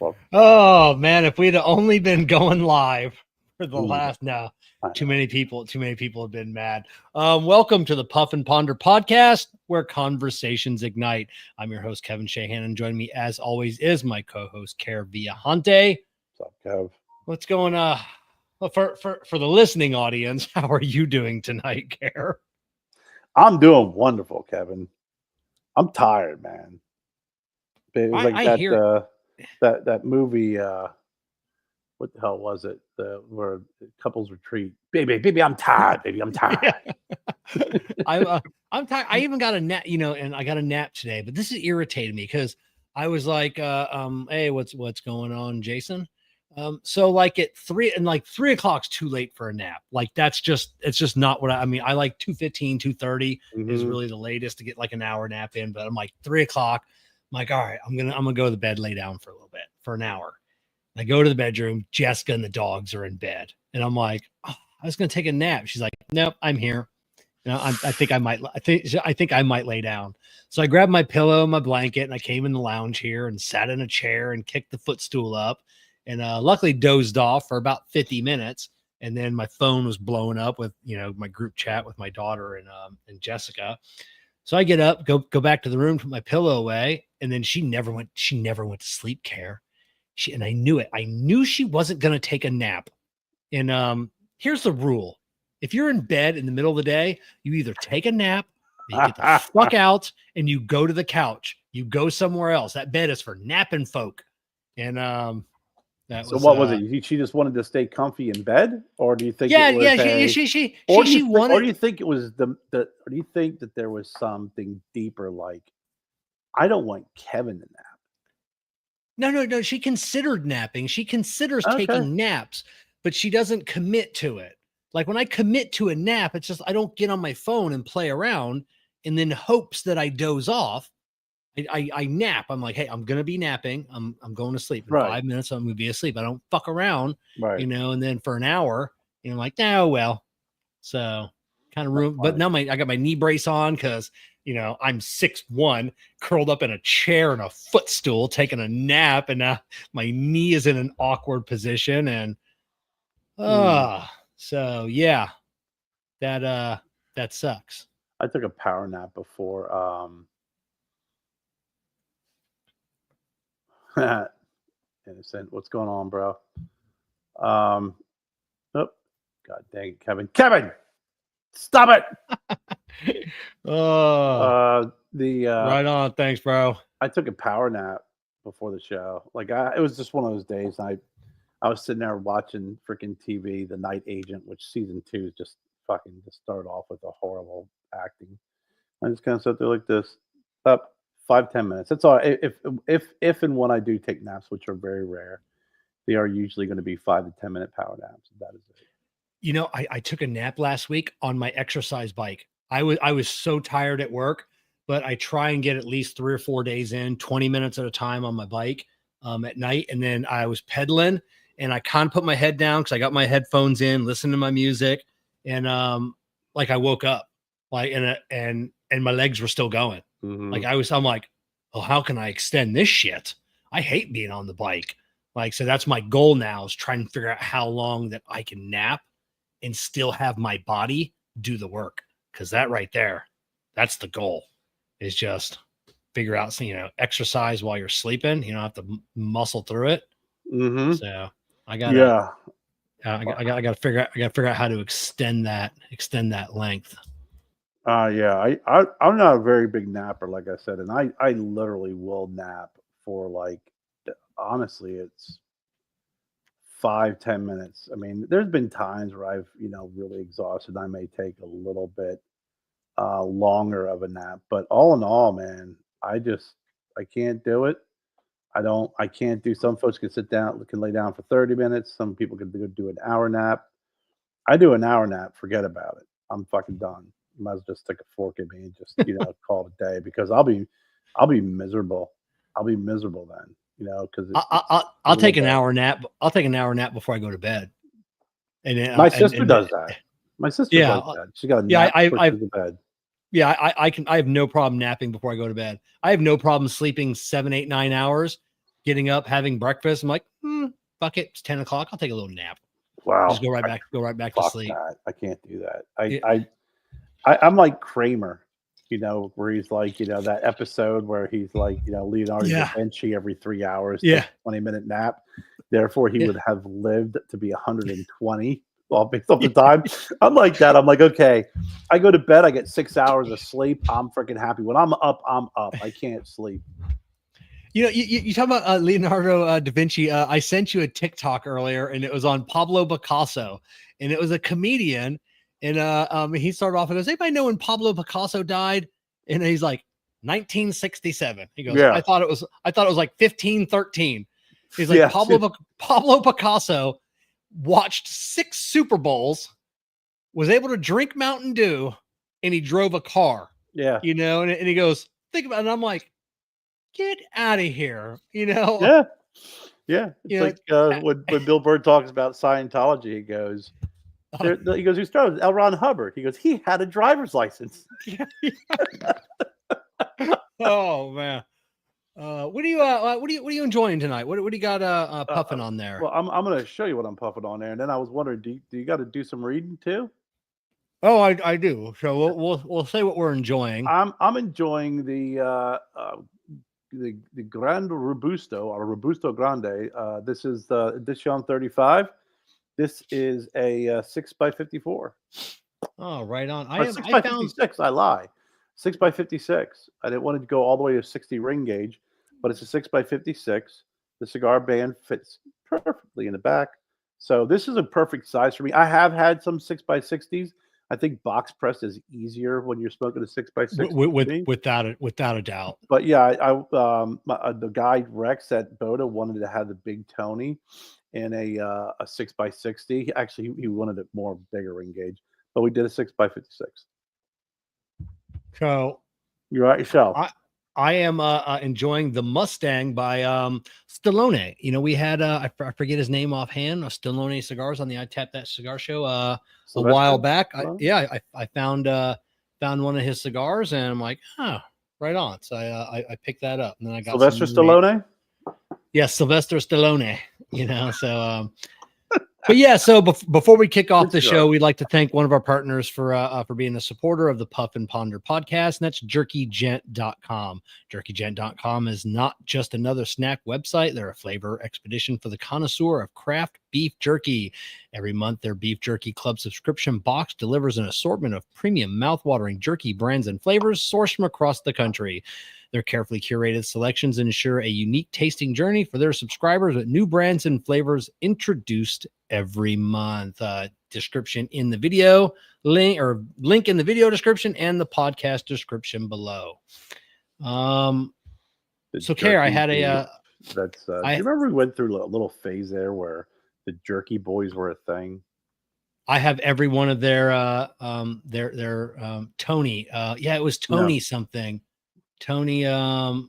Well, Oh man, if we'd only been going live for the mm, last no, I too know. many people have been mad. Welcome to the Puff and Ponder podcast, where conversations ignite. I'm your host, Kevin Shahanand, and joining me as always is my co-host, Kerr Viajante. What's up, Kev? What's going on? Well, for the listening audience, how are you doing tonight, Kerr? I'm doing wonderful, Kevin. I'm tired, man. It was like I that hear it. that movie. What the hell was it? Where couples retreat. Baby, I'm tired. Baby, I'm tired. I'm tired. I even got a nap, and I got a nap today, but this has irritated me because I was like, hey, what's going on, Jason? So like at 3:00's too late for a nap. Like it's just not what I mean. I like 2:15, 2:30 is Hmm. really the latest to get like an hour nap in, but I'm like 3:00. I'm like, all right, I'm gonna go to the bed, lay down for a little bit for an hour. I go to the bedroom, Jessica and the dogs are in bed. And I'm like, oh, I was gonna take a nap. She's like, nope, I'm here. I think I might lay down. So I grabbed my pillow, my blanket, and I came in the lounge here and sat in a chair and kicked the footstool up. And luckily dozed off for about 50 minutes. And then my phone was blowing up with my group chat with my daughter and Jessica. So I get up, go back to the room, put my pillow away, and then she never went to sleep, Care. And I knew it. I knew she wasn't gonna take a nap. And here's the rule: if you're in bed in the middle of the day, you either take a nap, or you get the fuck out, and you go to the couch. You go somewhere else. That bed is for napping folk. And that So was what was it? She just wanted to stay comfy in bed, or do you think it yeah, was yeah. a? She Or do wanted. you think it was or do you think that there was something deeper, like I don't want Kevin to No. She considered napping. She considers nap? Okay. taking naps, but she doesn't commit to it. Like when I commit to a nap, it's just I don't get on my phone and play around and then hopes that I doze off. I nap. I'm like, hey, I'm gonna be napping. I'm going to sleep in Right. 5 minutes. I'm gonna be asleep. I don't fuck around, Right. And then for an hour, I'm like, no, well, so kind of room. But Funny. now I got my knee brace on because I'm 6'1", curled up in a chair and a footstool, taking a nap, and now my knee is in an awkward position, and Mm. so yeah, that sucks. I took a power nap before. Innocent. What's going on, bro? Um. Oh, God dang it, Kevin. Kevin, stop it. Oh, The right on. Thanks, bro. I took a power nap before the show. Like it was just one of those days. I was sitting there watching freaking TV, The Night Agent, which season 2 is just fucking just started off with a horrible acting. I just kind of sat there like this, up 5-10 minutes. That's all. If and when I do take naps, which are very rare, they are usually going to be 5 to 10 minute power naps. That is it. I took a nap last week on my exercise bike. I was so tired at work, but I try and get at least 3 or 4 days in, 20 minutes at a time on my bike at night. And then I was pedaling and I kind of put my head down because I got my headphones in, listening to my music, and like I woke up, like and my legs were still going. Mm-hmm. I'm like, oh, how can I extend this shit? I hate being on the bike. Like, so that's my goal now, is trying to figure out how long that I can nap and still have my body do the work. Cause that right there, that's the goal, is just figure out some, exercise while you're sleeping. You don't have to muscle through it. Mm-hmm. So I gotta, Yeah. I gotta figure out how to extend that length. Yeah. I'm not a very big napper, like I said, and I literally will nap for like honestly, it's 5-10 minutes. I mean, there's been times where I've really exhausted. I may take a little bit longer of a nap, but all in all, man, I can't do it. I can't do. Some folks can lay down for 30 minutes. Some people can do an hour nap. I do an hour nap, forget about it. I'm fucking done. You might as well just stick a fork in me and just call it a day, because I'll be miserable. I'll be miserable then, because I'll a little take an bit. hour nap. I'll take an hour nap before I go to bed. And then, My sister does that. My sister's yeah, like that. She got a yeah, nap before she goes to bed. yeah, I have no problem napping before I go to bed. I have no problem sleeping 7, 8, 9 hours getting up, having breakfast. I'm like, fuck it, it's 10 o'clock. I'll take a little nap. Wow. Just go right back to sleep. That. I can't do that. Yeah. I'm like Kramer, where he's like, that episode where he's like, Leonardo da Vinci every 3 hours, 20-minute nap. Therefore, he would have lived to be 120 all based off the time. I'm like that. I'm like, okay, I go to bed, I get 6 hours of sleep. I'm freaking happy. When I'm up, I'm up. I can't sleep. You talk about Leonardo da Vinci. I sent you a TikTok earlier, and it was on Pablo Picasso, and it was a comedian. And he started off and goes, anybody know when Pablo Picasso died? And he's like, 1967. He goes, I thought it was like 1513. He's like, Pablo Picasso watched 6 Super Bowls, was able to drink Mountain Dew, and he drove a car. Yeah. And he goes, think about it. And I'm like, get out of here. Yeah. Yeah. It's like when Bill Burr talks about Scientology, he goes, who started L. Ron Hubbard? He goes, he had a driver's license. Oh man. What are you enjoying tonight? What do you got puffing on there? Well, I'm going to show you what I'm puffing on there, and then I was wondering, do you got to do some reading too? Oh, I do. So we'll say what we're enjoying. I'm enjoying the Grand Robusto or Robusto Grande. This is the Edition 35. This is a 6x54. Oh, right on. 6x56. I lie. 6x56. I didn't want to go all the way to 60 ring gauge, but it's a 6x56. The cigar band fits perfectly in the back. So this is a perfect size for me. I have had some 6x60s. I think box press is easier when you're smoking a 6x60. Without a doubt. But yeah, the guy Rex at Boda wanted to have the big Tony in a 6x60. Actually, he wanted it more bigger ring gauge, but we did a 6x56. So you're at yourself. I am enjoying the Mustang by Stallone. We had I forget his name offhand. Stallone Cigars on the I Tap That Cigar Show a while back. I found one of his cigars, and I'm like, right on. So I picked that up, and then I got Sylvester Stallone. Yes, Sylvester Stallone. So. But yeah, so before we kick off the show, we'd like to thank one of our partners for being a supporter of the Puff and Ponder podcast, and that's JerkyGent.com. JerkyGent.com is not just another snack website. They're a flavor expedition for the connoisseur of craft beef jerky. Every month, their Beef Jerky Club subscription box delivers an assortment of premium mouthwatering jerky brands and flavors sourced from across the country. Their carefully curated selections ensure a unique tasting journey for their subscribers with new brands and flavors introduced every month. Description in the video link in the video description and the podcast description below. So Kerr, I had a do you remember we went through a little phase there where the jerky boys were a thing? I have every one of their Tony. It was Tony something. Tony, but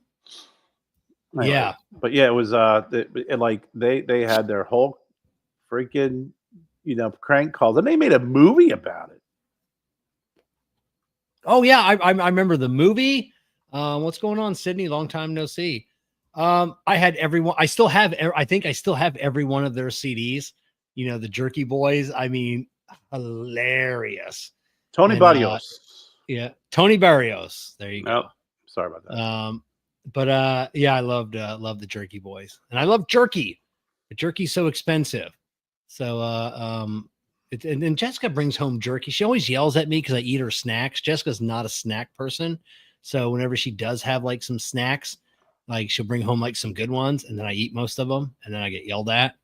yeah, it was they had their whole freaking crank calls, and they made a movie about it. Oh yeah, I remember the movie. What's going on, Sydney? Long time no see. I had everyone. I think I still have every one of their CDs. The Jerky Boys. I mean, hilarious. Tony Barrios. Tony Barrios. There you go. Oh. Sorry about that. But I loved the Jerky Boys, and I love jerky. But jerky's so expensive. So and Jessica brings home jerky. She always yells at me because I eat her snacks. Jessica's not a snack person, so whenever she does have like some snacks, like she'll bring home like some good ones, and then I eat most of them, and then I get yelled at.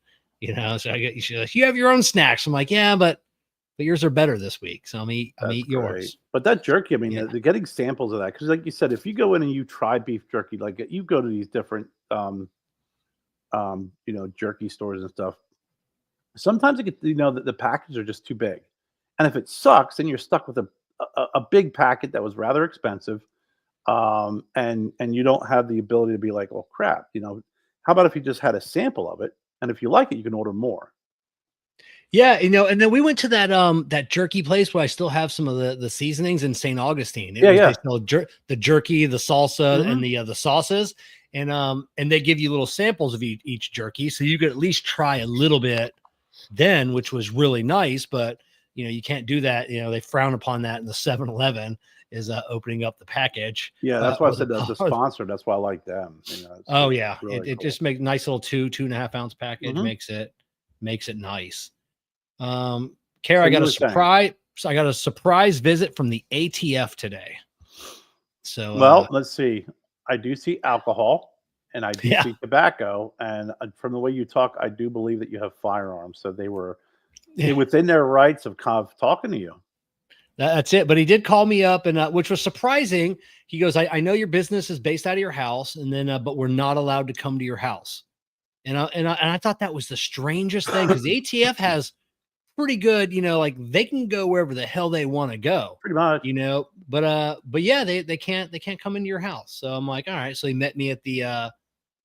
So she's like, you have your own snacks. I'm like, yeah, but yours are better this week, so I'm eat yours. But that jerky, I mean, they're getting samples of that because, like you said, if you go in and you try beef jerky, like you go to these different, jerky stores and stuff. Sometimes it gets, the packages are just too big, and if it sucks, then you're stuck with a big packet that was rather expensive, and you don't have the ability to be like, oh crap, how about if you just had a sample of it, and if you like it, you can order more. Yeah, and then we went to that jerky place where I still have some of the seasonings in St. Augustine. They sell the jerky, the salsa, and the sauces. and they give you little samples of each jerky, so you could at least try a little bit then, which was really nice. But you can't do that. They frown upon that in the 7-Eleven is opening up the package. Yeah, that's why I Or said the sponsor. That's why I like them. Oh yeah, really it cool. just makes nice little 2.5 ounce package. Mhm. Makes it nice. Kara, So I you got a were saying. surprise. So I got a surprise visit from the ATF today. So Well, let's see. I do see alcohol, and I do yeah, see tobacco, and from the way you talk, I do believe that you have firearms. So they were yeah, within their rights of kind of talking to you. that's it. But he did call me up, and which was surprising. He goes, I know your business is based out of your house, and then but we're not allowed to come to your house. And I thought that was the strangest thing, because the ATF has pretty good, like they can go wherever the hell they want to go, Pretty much. but yeah, they can't come into your house. So I'm like, all right. So he met me at the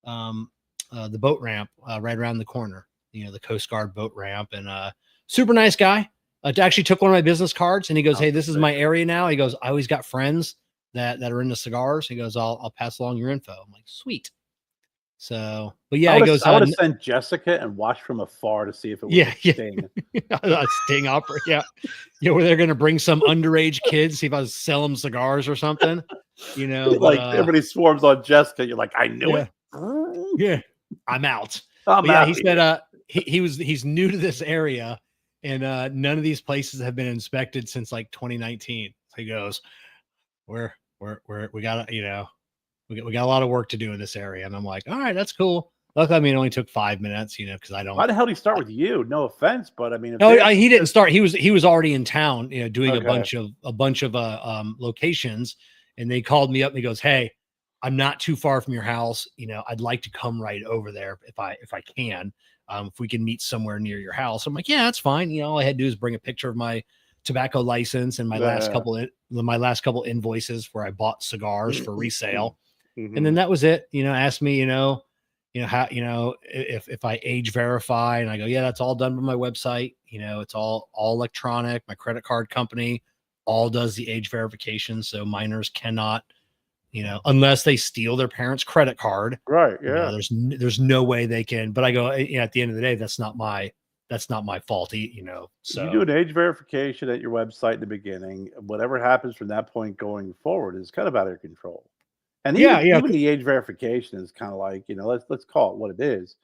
boat ramp right around the corner, the Coast Guard boat ramp, and super nice guy. Actually took one of my business cards, and he goes, hey, this is my area now. He goes, I always got friends that are into cigars. He goes, I'll pass along your info. I'm like, sweet. So, but yeah, I he would goes, have sent Jessica and watched from afar to see if it was a sting. A sting opera. Yeah. Where they're going to bring some underage kids, see if I was selling them cigars or something, but, like everybody swarms on Jessica. You're like, I knew it. Yeah. I'm out. I'm Yeah. out He said, he's new to this area, and none of these places have been inspected since like 2019. So he goes, we got we got a lot of work to do in this area. And I'm like, all right, that's cool. Luckily, I mean, it only took 5 minutes, because I don't. Why the hell did he start with you? No offense, but I mean, No, he didn't start. He was already in town, doing Okay. a bunch of locations, and they called me up and he goes, hey, I'm not too far from your house. I'd like to come right over there if I can. If we can meet somewhere near your house. I'm like, yeah, that's fine. All I had to do is bring a picture of my tobacco license and my last couple invoices where I bought cigars for resale. And then that was it. Asked me, how, if I age verify, and I go, yeah, that's all done by my website. It's all electronic. My credit card company all does the age verification. So minors cannot, unless they steal their parents' credit card. Right. Yeah. There's no way they can, but I go, at the end of the day, that's not my fault. So You do an age verification at your website in the beginning. Whatever happens from that point going forward is kind of out of your control. And even the age verification is kind of like, let's call it what it is.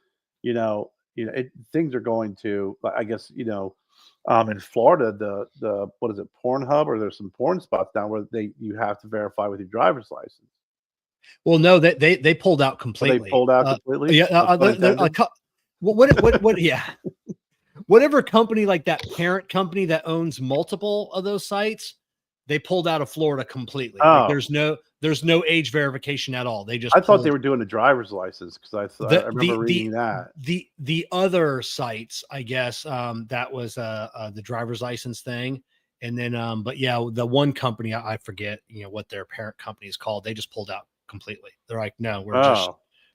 Things are going to, I guess, in Florida, the what is it, Pornhub, or there's some porn spots down where you have to verify with your driver's license. Well, no, they pulled out So completely. they pulled out completely. Yeah. Yeah. Whatever company, like that parent company that owns multiple of those sites, they pulled out of Florida completely. Like there's no age verification at all. They just thought they were doing a driver's license, because I remember reading that. The other sites, I guess, that was the driver's license thing. And then but yeah, the one company, I forget, what their parent company is called. They just pulled out completely. They're like, no, we're just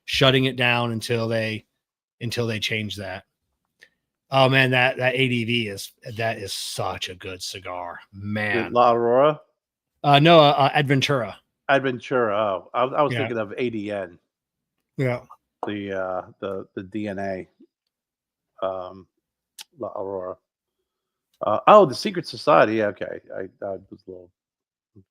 shutting it down until they change that. Oh man, that ADV is such a good cigar, man. La Aurora? No, Adventura. Adventura. Oh, I was thinking of ADN. Yeah. The DNA. La Aurora. The Secret Society. Yeah, okay. I was a little.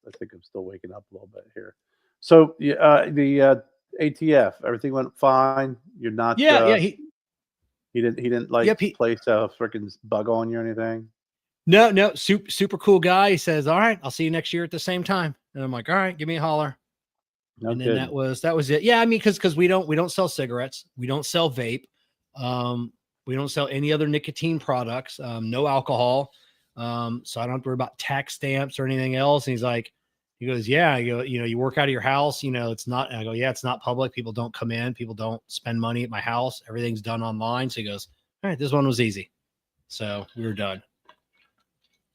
I think I'm still waking up a little bit here. So the ATF, everything went fine. You're not. Yeah. He didn't place a freaking bug on you or anything. No, super cool guy. He says, all right, I'll see you next year at the same time. And I'm like, all right, give me a holler. And then that was it. Yeah, I mean, because we don't sell cigarettes, we don't sell vape, we don't sell any other nicotine products, no alcohol. So I don't have to worry about tax stamps or anything else. And he goes, yeah, you work out of your house, it's not. And I go, yeah, it's not public. People don't come in. People don't spend money at my house. Everything's done online. So he goes, all right, this one was easy. So we were done.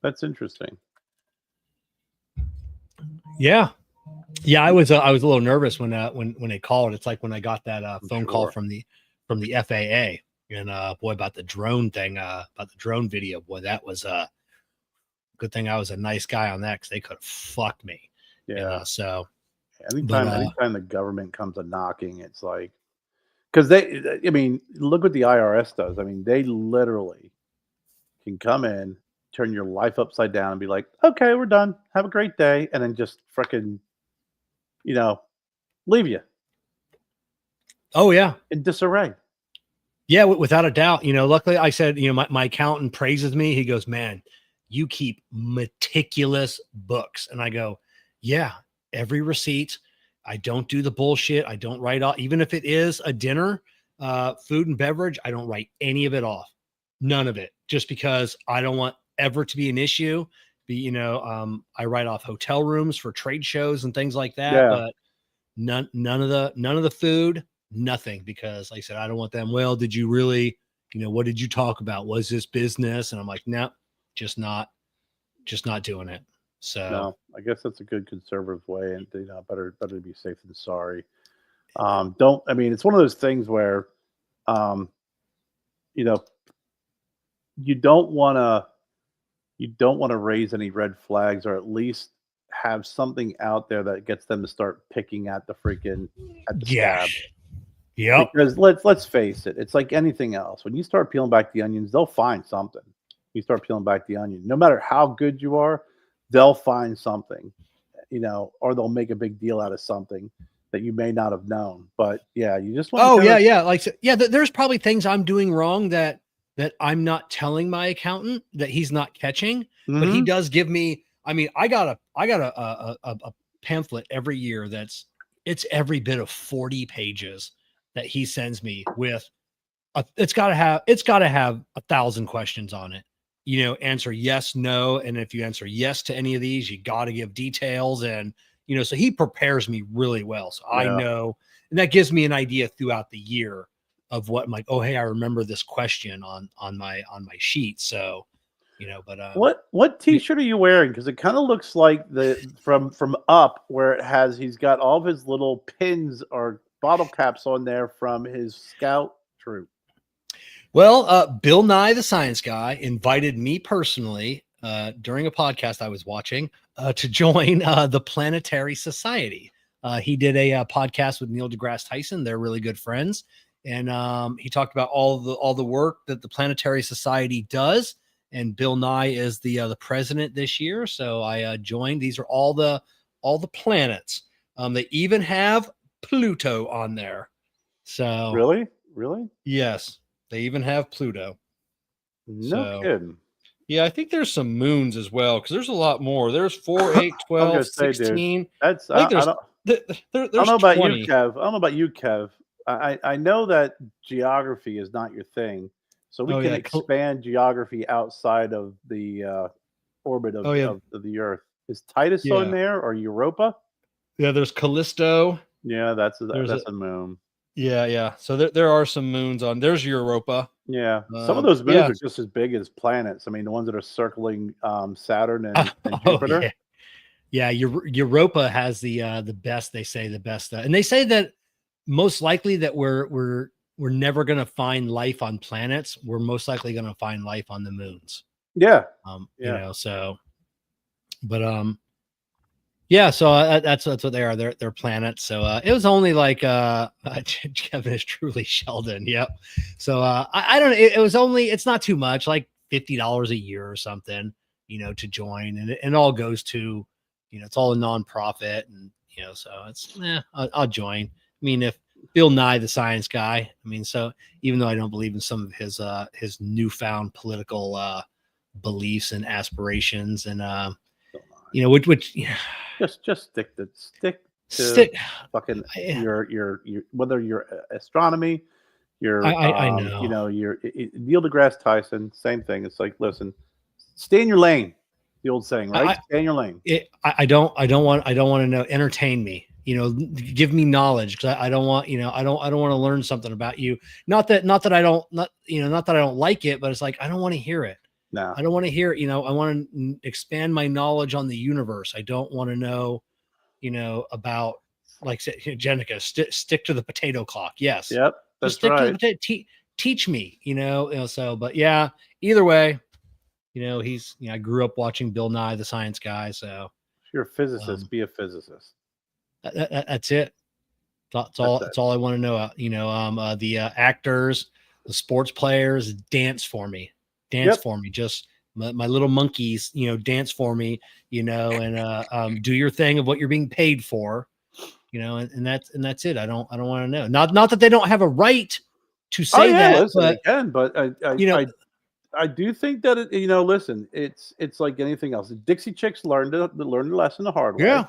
That's interesting. Yeah. I was a little nervous when they called. It's like when I got that phone call from the FAA, and boy, about the drone thing, about the drone video, boy, that was good thing I was a nice guy on that, because they could have fucked me. Yeah. So But Anytime the government comes a knocking, it's like because they. I mean, look what the IRS does. I mean, they literally can come in, turn your life upside down, and be like, "Okay, we're done. Have a great day," and then just freaking, you know, leave you oh yeah, in disarray. yeah, without a doubt. Luckily I said, my accountant praises me. He goes, man, you keep meticulous books. And I go, yeah, every receipt. I don't do the bullshit. I don't write off, even if it is a dinner, food and beverage. I don't write any of it off. None of it, just because I don't want ever to be an issue. I write off hotel rooms for trade shows and things like that, Yeah. but none of the food, nothing, because like I said, I don't want them. Well, did you really, what did you talk about? Was this business? And I'm like, no, just not doing it. So No, I guess that's a good conservative way, and better to be safe than sorry. Don't. I mean, it's one of those things where, um, you know, you don't want to raise any red flags, or at least have something out there that gets them to start picking at the yeah, scab. yep. Because let's face it, it's like anything else. When you start peeling back the onions, they'll find something. You start peeling back the onion, no matter how good you are, they'll find something, or they'll make a big deal out of something that you may not have known. But yeah, you just want to Oh kind yeah, of yeah. There's probably things I'm doing wrong that I'm not telling my accountant, that he's not catching, but he Mhm. does give me. I mean, I got a pamphlet every year it's every bit of 40 pages that he sends me with. It's got to have 1,000 questions on it. Answer yes, no, and if you answer yes to any of these, you got to give details, and so he prepares me really well, so I Yeah. know, and that gives me an idea throughout the year of what I'm like. Oh, hey, I remember this question on my sheet, so But What T-shirt are you wearing? Because it kind of looks like the from Up, where he's got all of his little pins or bottle caps on there from his scout troop. Well, Bill Nye, the Science Guy, invited me personally during a podcast I was watching to join the Planetary Society. He did a podcast with Neil deGrasse Tyson. They're really good friends, and he talked about all the work that the Planetary Society does. And Bill Nye is the president this year, so I joined. These are all the planets. They even have Pluto on there. So Really? Really? yes. They even have Pluto. No So, kidding. yeah, I think there's some moons as well, because there's a lot more. There's 4, 8, I was 12, gonna say, dude, 16. that's I think I don't there's know about you, 20. Kev. I don't know about you, Kev. I know that geography is not your thing, so we Oh, can yeah. expand geography outside of the orbit Oh, yeah. of the Earth. Is Titus on Yeah. there or Europa? Yeah. There's Callisto. Yeah, There's that's a moon. yeah. Yeah. So there are some moons on. There's Europa. Yeah, some of those moons Yeah. are just as big as planets. I mean, the ones that are circling Saturn and Oh, Jupiter. yeah. Yeah. Europa has the best, they say, and they say that most likely that we're never going to find life on planets. We're most likely going to find life on the moons. Yeah, You yeah. know, so, but, yeah, so that's what they are. They're planets. So it was only like Kevin is truly Sheldon. Yep. So I don't know. It was only, it's not too much, like $50 a year or something, to join, and it all goes to, it's all a nonprofit, and so it's I'll join. I mean, if Bill Nye, the Science Guy, I mean, so even though I don't believe in some of his newfound political beliefs and aspirations, and Still not. which Just stick to stick. fucking I, your whether your astronomy, your I know. your Neil deGrasse Tyson, same thing. It's like, listen, stay in your lane. The old saying, right? Stay in your lane. I don't want to know. Entertain me. Give me knowledge, because I don't want I don't want to learn something about you. Not that I don't not that I don't like it, but it's like I don't want to hear it. No. I don't want to hear it. I want to expand my knowledge on the universe. I don't want to know about, like Jenica, stick to the potato clock. Yes. Yep, Just that's stick to the right. potato. Teach me. So, but yeah. Either way, he's. I grew up watching Bill Nye, the Science Guy. So If you're a physicist, be a physicist. That's it. That's all. That's it. That's all I want to know. The actors, the sports players, dance for me. Dance Yep. for me. Just my little monkeys, dance for me. And do your thing of what you're being paid for. And that's it. I don't want to know. Not that they don't have a right to Oh say yeah, that, listen, but again, but you know, I do think that listen, it's like anything else. The Dixie Chicks learned the lesson the hard way, yeah,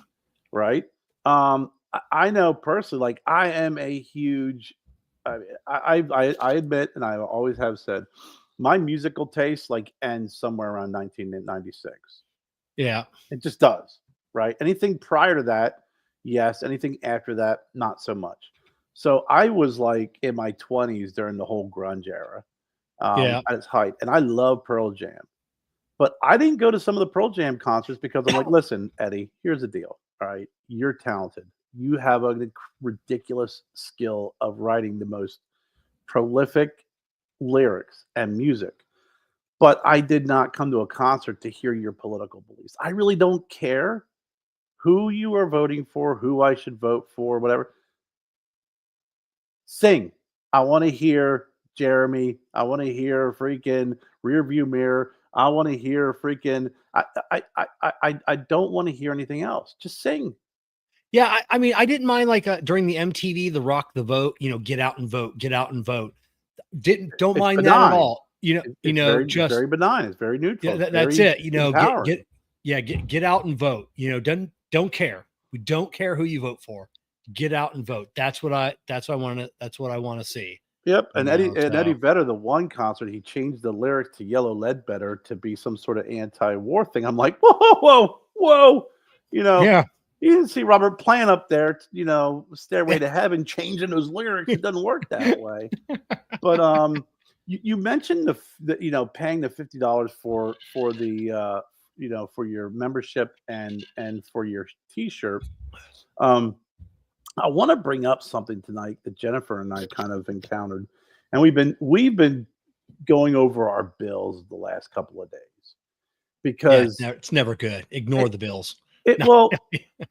right? I know personally, like I am a huge, I admit, and I always have said, my musical taste like ends somewhere around 1996. yeah, It just does, right? Anything prior to that, yes. Anything after that, not so much. So I was like in my 20s during the whole grunge era, yeah, at its height, and I love Pearl Jam. But I didn't go to some of the Pearl Jam concerts because I'm like, listen, Eddie, here's the deal. All right, you're talented. You have a ridiculous skill of writing the most prolific lyrics and music. But I did not come to a concert to hear your political beliefs. I really don't care who you are voting for, who I should vote for, whatever. Sing. I want to hear Jeremy. I want to hear freaking Rearview Mirror. I want to hear freaking. I don't want to hear anything else. Just sing. yeah. I mean, I didn't mind like during the MTV, the Rock the Vote. Get out and vote. Get out and vote. Don't It's mind that at benign. all. You know. You It's know. it's Just very benign. It's very yeah. neutral. It's That's very it. empowering. Get out and vote. Don't care. We don't care who you vote for. Get out and vote. That's what I want to. That's what I want to see. Yep, and Eddie So Vedder, the one concert, he changed the lyrics to "Yellow Ledbetter" to be some sort of anti-war thing. I'm like, whoa, whoa, whoa, whoa! You know, yeah. you didn't see Robert Plant up there, "Stairway to Heaven," changing those lyrics. It doesn't work that way. But you mentioned paying the $50 for the for your membership and for your T-shirt. Um, I want to bring up something tonight that Jennifer and I kind of encountered, and we've been going over our bills the last couple of days Yeah. because It's never good. Ignore it, the bills. it No. well,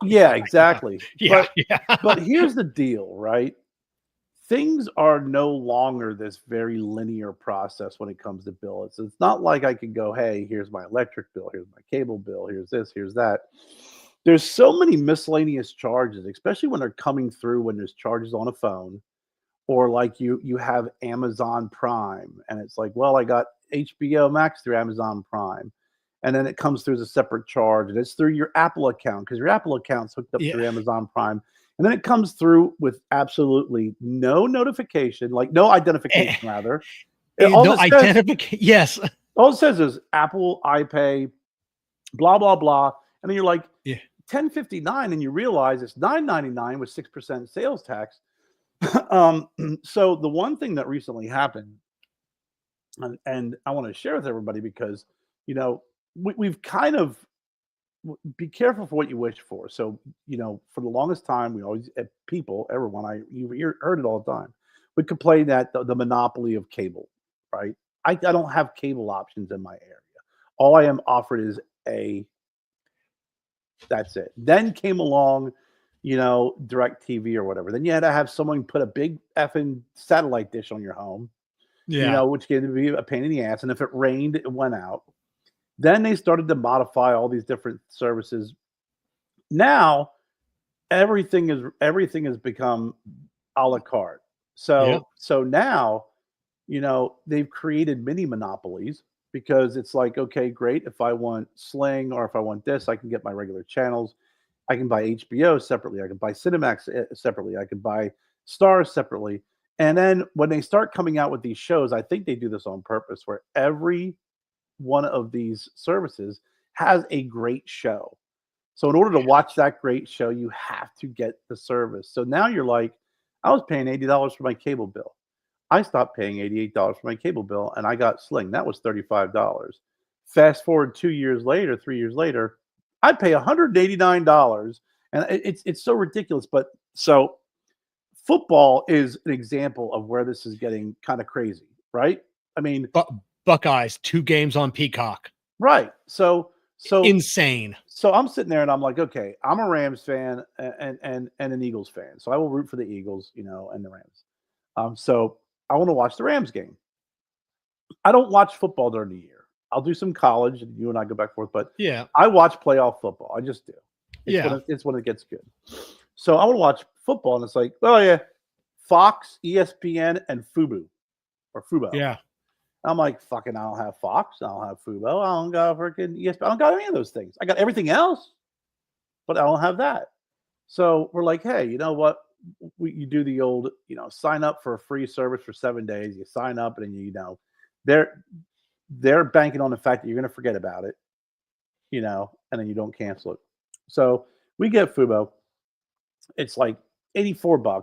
yeah, exactly. Yeah. But Yeah. but here's the deal, right? Things are no longer this very linear process when it comes to bills. It's not like I can go, hey, here's my electric bill, here's my cable bill, here's this, here's that. There's so many miscellaneous charges, especially when they're coming through when there's charges on a phone, or like you have Amazon Prime and it's like, well, I got HBO Max through Amazon Prime. And then it comes through as a separate charge and it's through your Apple account because your Apple account's hooked up Yeah. through Amazon Prime. And then it comes through with absolutely no notification, like no identification rather. No identification. Yes. All it says is Apple iPay, blah, blah, blah. And then you're like, Yeah. 1059 and you realize it's 999 with 6% sales tax. So the one thing that recently happened, and I want to share with everybody because we've kind of be careful for what you wish for. So for the longest time, we always you heard it all the time. We complain that the monopoly of cable, right? I don't have cable options in my area. All I am offered is that's it. Then came along, Direct TV or whatever. Then you had to have someone put a big effing satellite dish on your home, Yeah. which gave to be a pain in the ass. And if it rained, it went out. Then they started to modify all these different services. Now everything has become a la carte. Yeah. So now, they've created mini monopolies because it's like, okay, great. If I want Sling or if I want this, I can get my regular channels. I can buy HBO separately. I can buy Cinemax separately. I can buy Stars separately. And then when they start coming out with these shows, I think they do this on purpose, where every one of these services has a great show. So in order to watch that great show, you have to get the service. So now you're like, I was paying $80 for my cable bill. I stopped paying $88 for my cable bill and I got Sling. That was $35. Fast forward 2 years later, 3 years later, I pay $189 and it's so ridiculous. But so football is an example of where this is getting kind of crazy, right? I mean, Buckeyes, 2 games on Peacock. right. So So insane. so I'm sitting there and I'm like, okay, I'm a Rams fan and an Eagles fan. So I will root for the Eagles, and the Rams. So I want to watch the Rams game. I don't watch football during the year. I'll do some college, and you and I go back and forth, but Yeah. I watch playoff football. I just do. Yeah. It's when it gets good. So I want to watch football, and it's like, oh yeah, Fox, ESPN, and Fubo or Fubo. Yeah. I'm like, fucking, I don't have Fox. I don't have Fubo. I don't got freaking ESPN. I don't got any of those things. I got everything else, but I don't have that. So we're like, hey, you know what? You do the old, sign up for a free service for 7 days. You sign up, and they're banking on the fact that you're going to forget about it, and then you don't cancel it. So we get Fubo. It's like $84,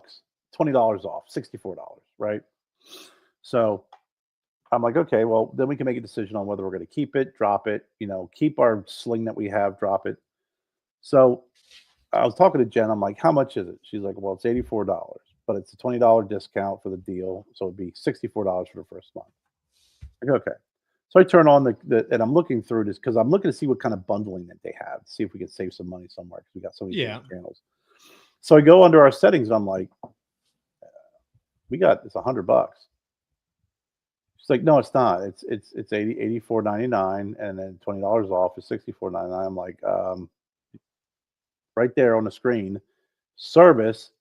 $20 off, $64, right? So I'm like, okay, well, then we can make a decision on whether we're going to keep it, drop it, keep our sling that we have, drop it. So I was talking to Jen. I'm like, how much is it? She's like, well, it's $84, but it's a $20 discount for the deal. So it'd be $64 for the first month. Like, okay. So I turn on and I'm looking through this because I'm looking to see what kind of bundling that they have, see if we can save some money somewhere because we got so many different channels. So I go under our settings and I'm like, it's $100. She's like, no, it's not. It's $84.99 and then $20 off is $64.99. I'm like, right there on the screen, service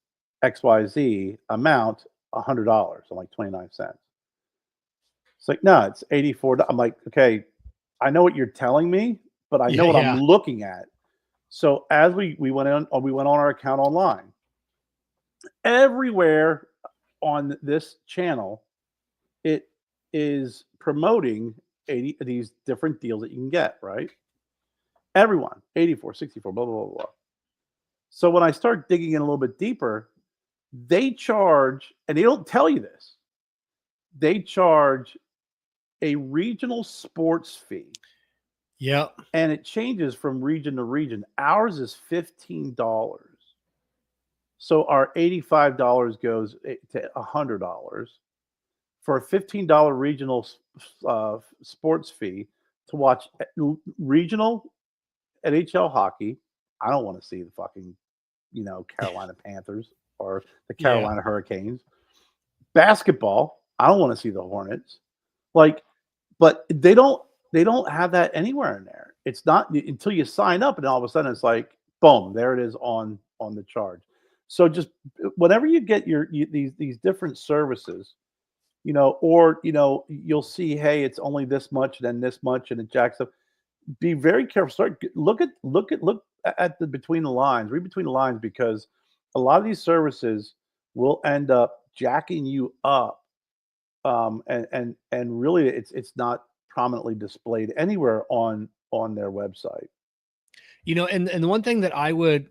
XYZ amount $100. I'm like 29 cents. It's like, no, it's 84. I'm like, okay, I know what you're telling me, but I know what I'm looking at. So as we went on our account online. Everywhere on this channel, it is promoting these different deals that you can get, right? Everyone, 84, 64, blah, blah, blah, blah. So when I start digging in a little bit deeper, they charge, and they don't tell you this, they charge a regional sports fee. Yep. And it changes from region to region. Ours is $15. So our $85 goes to $100 for a $15 regional sports fee to watch regional NHL hockey. I don't want to see the fucking, Carolina Panthers or the Carolina Hurricanes. Basketball, I don't want to see the Hornets. But they don't have that anywhere in there. It's not until you sign up, and all of a sudden it's like, boom, there it is on the charge. So just whenever you get these different services, or you'll see, hey, it's only this much, then this much, and it jacks up. Be very careful. Look at the between the lines, read between the lines, because a lot of these services will end up jacking you up, and really it's not prominently displayed anywhere on their website. And the one thing that I would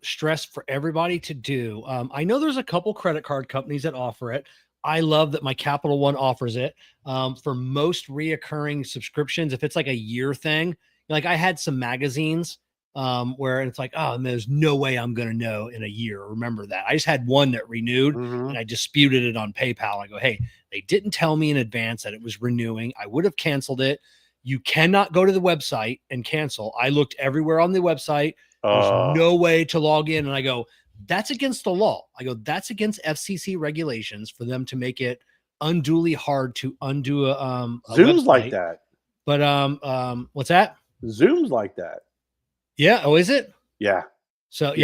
stress for everybody to do, I know there's a couple credit card companies that offer it. I love that my Capital One offers it for most reoccurring subscriptions. If it's like a year thing, like I had some magazines where it's like, oh, man, there's no way I'm going to know in a year. Remember that. I just had one that renewed and I disputed it on PayPal. I go, hey, they didn't tell me in advance that it was renewing. I would have canceled it. You cannot go to the website and cancel. I looked everywhere on the website. There's no way to log in. And I go, that's against the law. I go, that's against FCC regulations for them to make it unduly hard to undo a Zoom's website. like that. But what's that? Zoom's like that. Yeah. Oh, is it? Yeah. So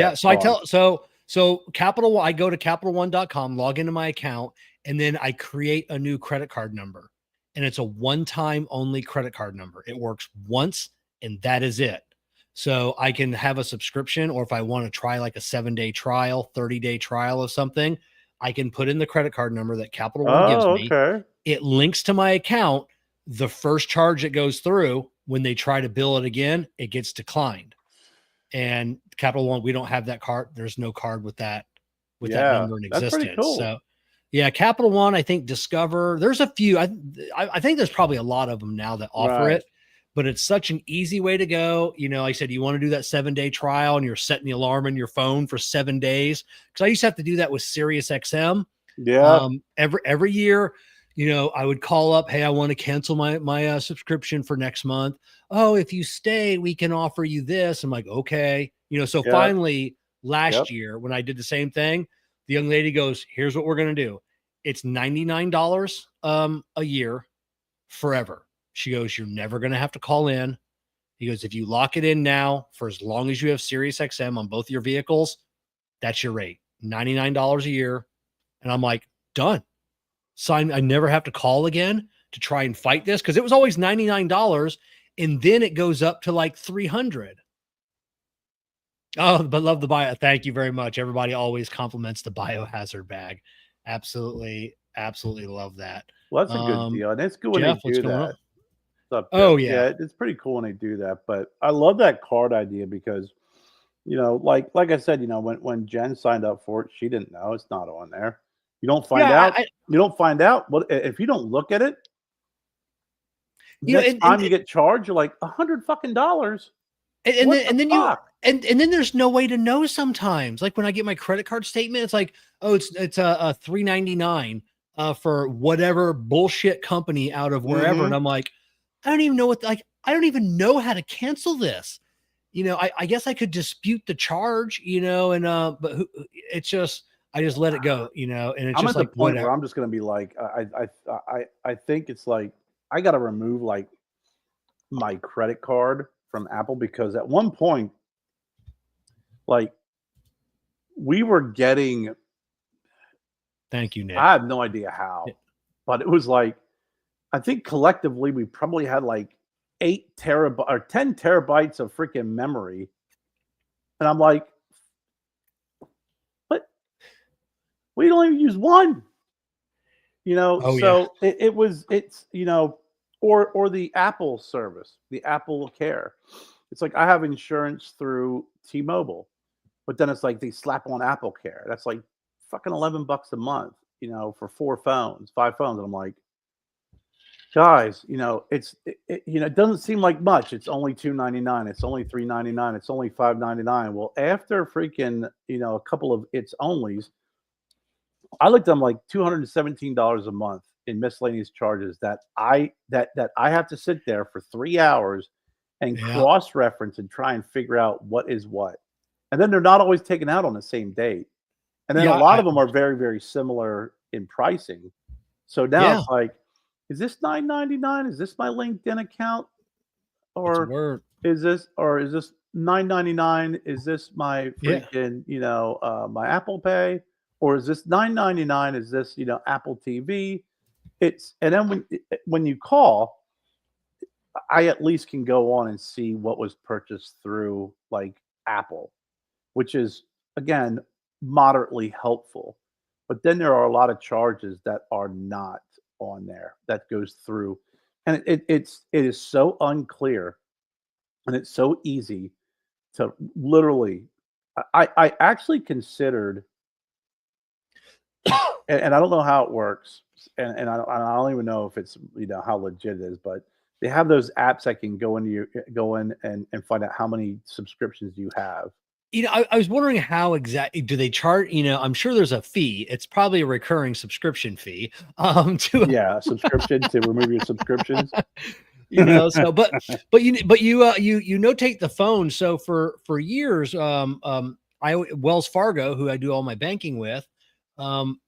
So Capital One, I go to CapitalOne.com, log into my account, and then I create a new credit card number. And it's a one-time only credit card number. It works once, and that is it. So I can have a subscription, or if I want to try like a 7-day trial, 30-day trial of something, I can put in the credit card number that Capital One gives me. Okay. It links to my account. The first charge that goes through, when they try to bill it again, it gets declined. And Capital One, we don't have that card. There's no card with that number in existence. That's pretty cool. So yeah, Capital One, I think Discover, there's a few. I think there's probably a lot of them now that offer it, but it's such an easy way to go. Like I said, you want to do that 7-day trial and you're setting the alarm in your phone for 7 days. Cause I used to have to do that with Sirius XM. Yeah. Every year, I would call up, hey, I want to cancel my subscription for next month. Oh, if you stay, we can offer you this. I'm like, okay. So Yeah. finally last Yep. year when I did the same thing, the young lady goes, here's what we're going to do. It's $99 a year forever. She goes, you're never going to have to call in. He goes, if you lock it in now for as long as you have Sirius XM on both your vehicles, that's your rate, $99 a year. And I'm like, done. So I never have to call again to try and fight this, because it was always $99 and then it goes up to like $300. Oh, but love the bio. Thank you very much. Everybody always compliments the biohazard bag. Absolutely, absolutely love that. Well, that's a good deal, and it's good when Jeff, they what's do going that. on? What's up, Jeff? Oh yeah. Yeah, it's pretty cool when they do that. But I love that card idea because, like I said, when Jen signed up for it, she didn't know it's not on there. You don't find Yeah, out. You don't find out what if you don't look at it. Next and, time you get charged, you're like $100 fucking. and What then the and then you fuck? and then there's no way to know sometimes. Like when I get my credit card statement, it's like, oh, it's a $3.99 for whatever bullshit company out of wherever. And Mhm. I'm like, I don't even know I don't even know how to cancel this. I guess I could dispute the charge, but it's just I just let it go, and it's I'm just at the like point where whatever. I'm just gonna be like, I think it's like I gotta remove like my credit card from Apple because at one point, like we were getting, Thank you, Nick. I have no idea how, but it was like I think collectively we probably had like 8 terabytes or 10 terabytes of freaking memory, and I'm like, but we don't even use one. Oh yeah. So it's or the Apple service, the Apple Care. It's like I have insurance through T-Mobile, but then it's like they slap on Apple Care. That's like fucking $11 a month, for 4 phones, 5 phones. And I'm like, guys, it doesn't seem like much. It's only $2.99. It's only $3.99. It's only $5.99. Well, after freaking, a couple of its onlys, I looked at them like $217 a month in miscellaneous charges that I have to sit there for 3 hours and Yeah. cross reference and try and figure out what is what. And then they're not always taken out on the same date. And then a Yeah. lot of them are very, very similar in pricing. So now Yeah. it's like, is this $9.99? Is this my LinkedIn account? It's Or word. is this $9.99? Is this my Yeah. freaking, my Apple Pay? Or is this $9.99? Is this, Apple TV? And then when you call, I at least can go on and see what was purchased through like Apple, which is again moderately helpful. But then there are a lot of charges that are not on there that goes through, and it is so unclear and it's so easy to literally. I actually considered, and I don't know how it works, and I don't even know if it's how legit it is, but they have those apps that can go in and find out how many subscriptions you have. I was wondering how exactly do they charge? I'm sure there's a fee. It's probably a recurring subscription fee. To Yeah, subscription to remove your subscriptions. so but you notate the phone. So for years, Wells Fargo, who I do all my banking with,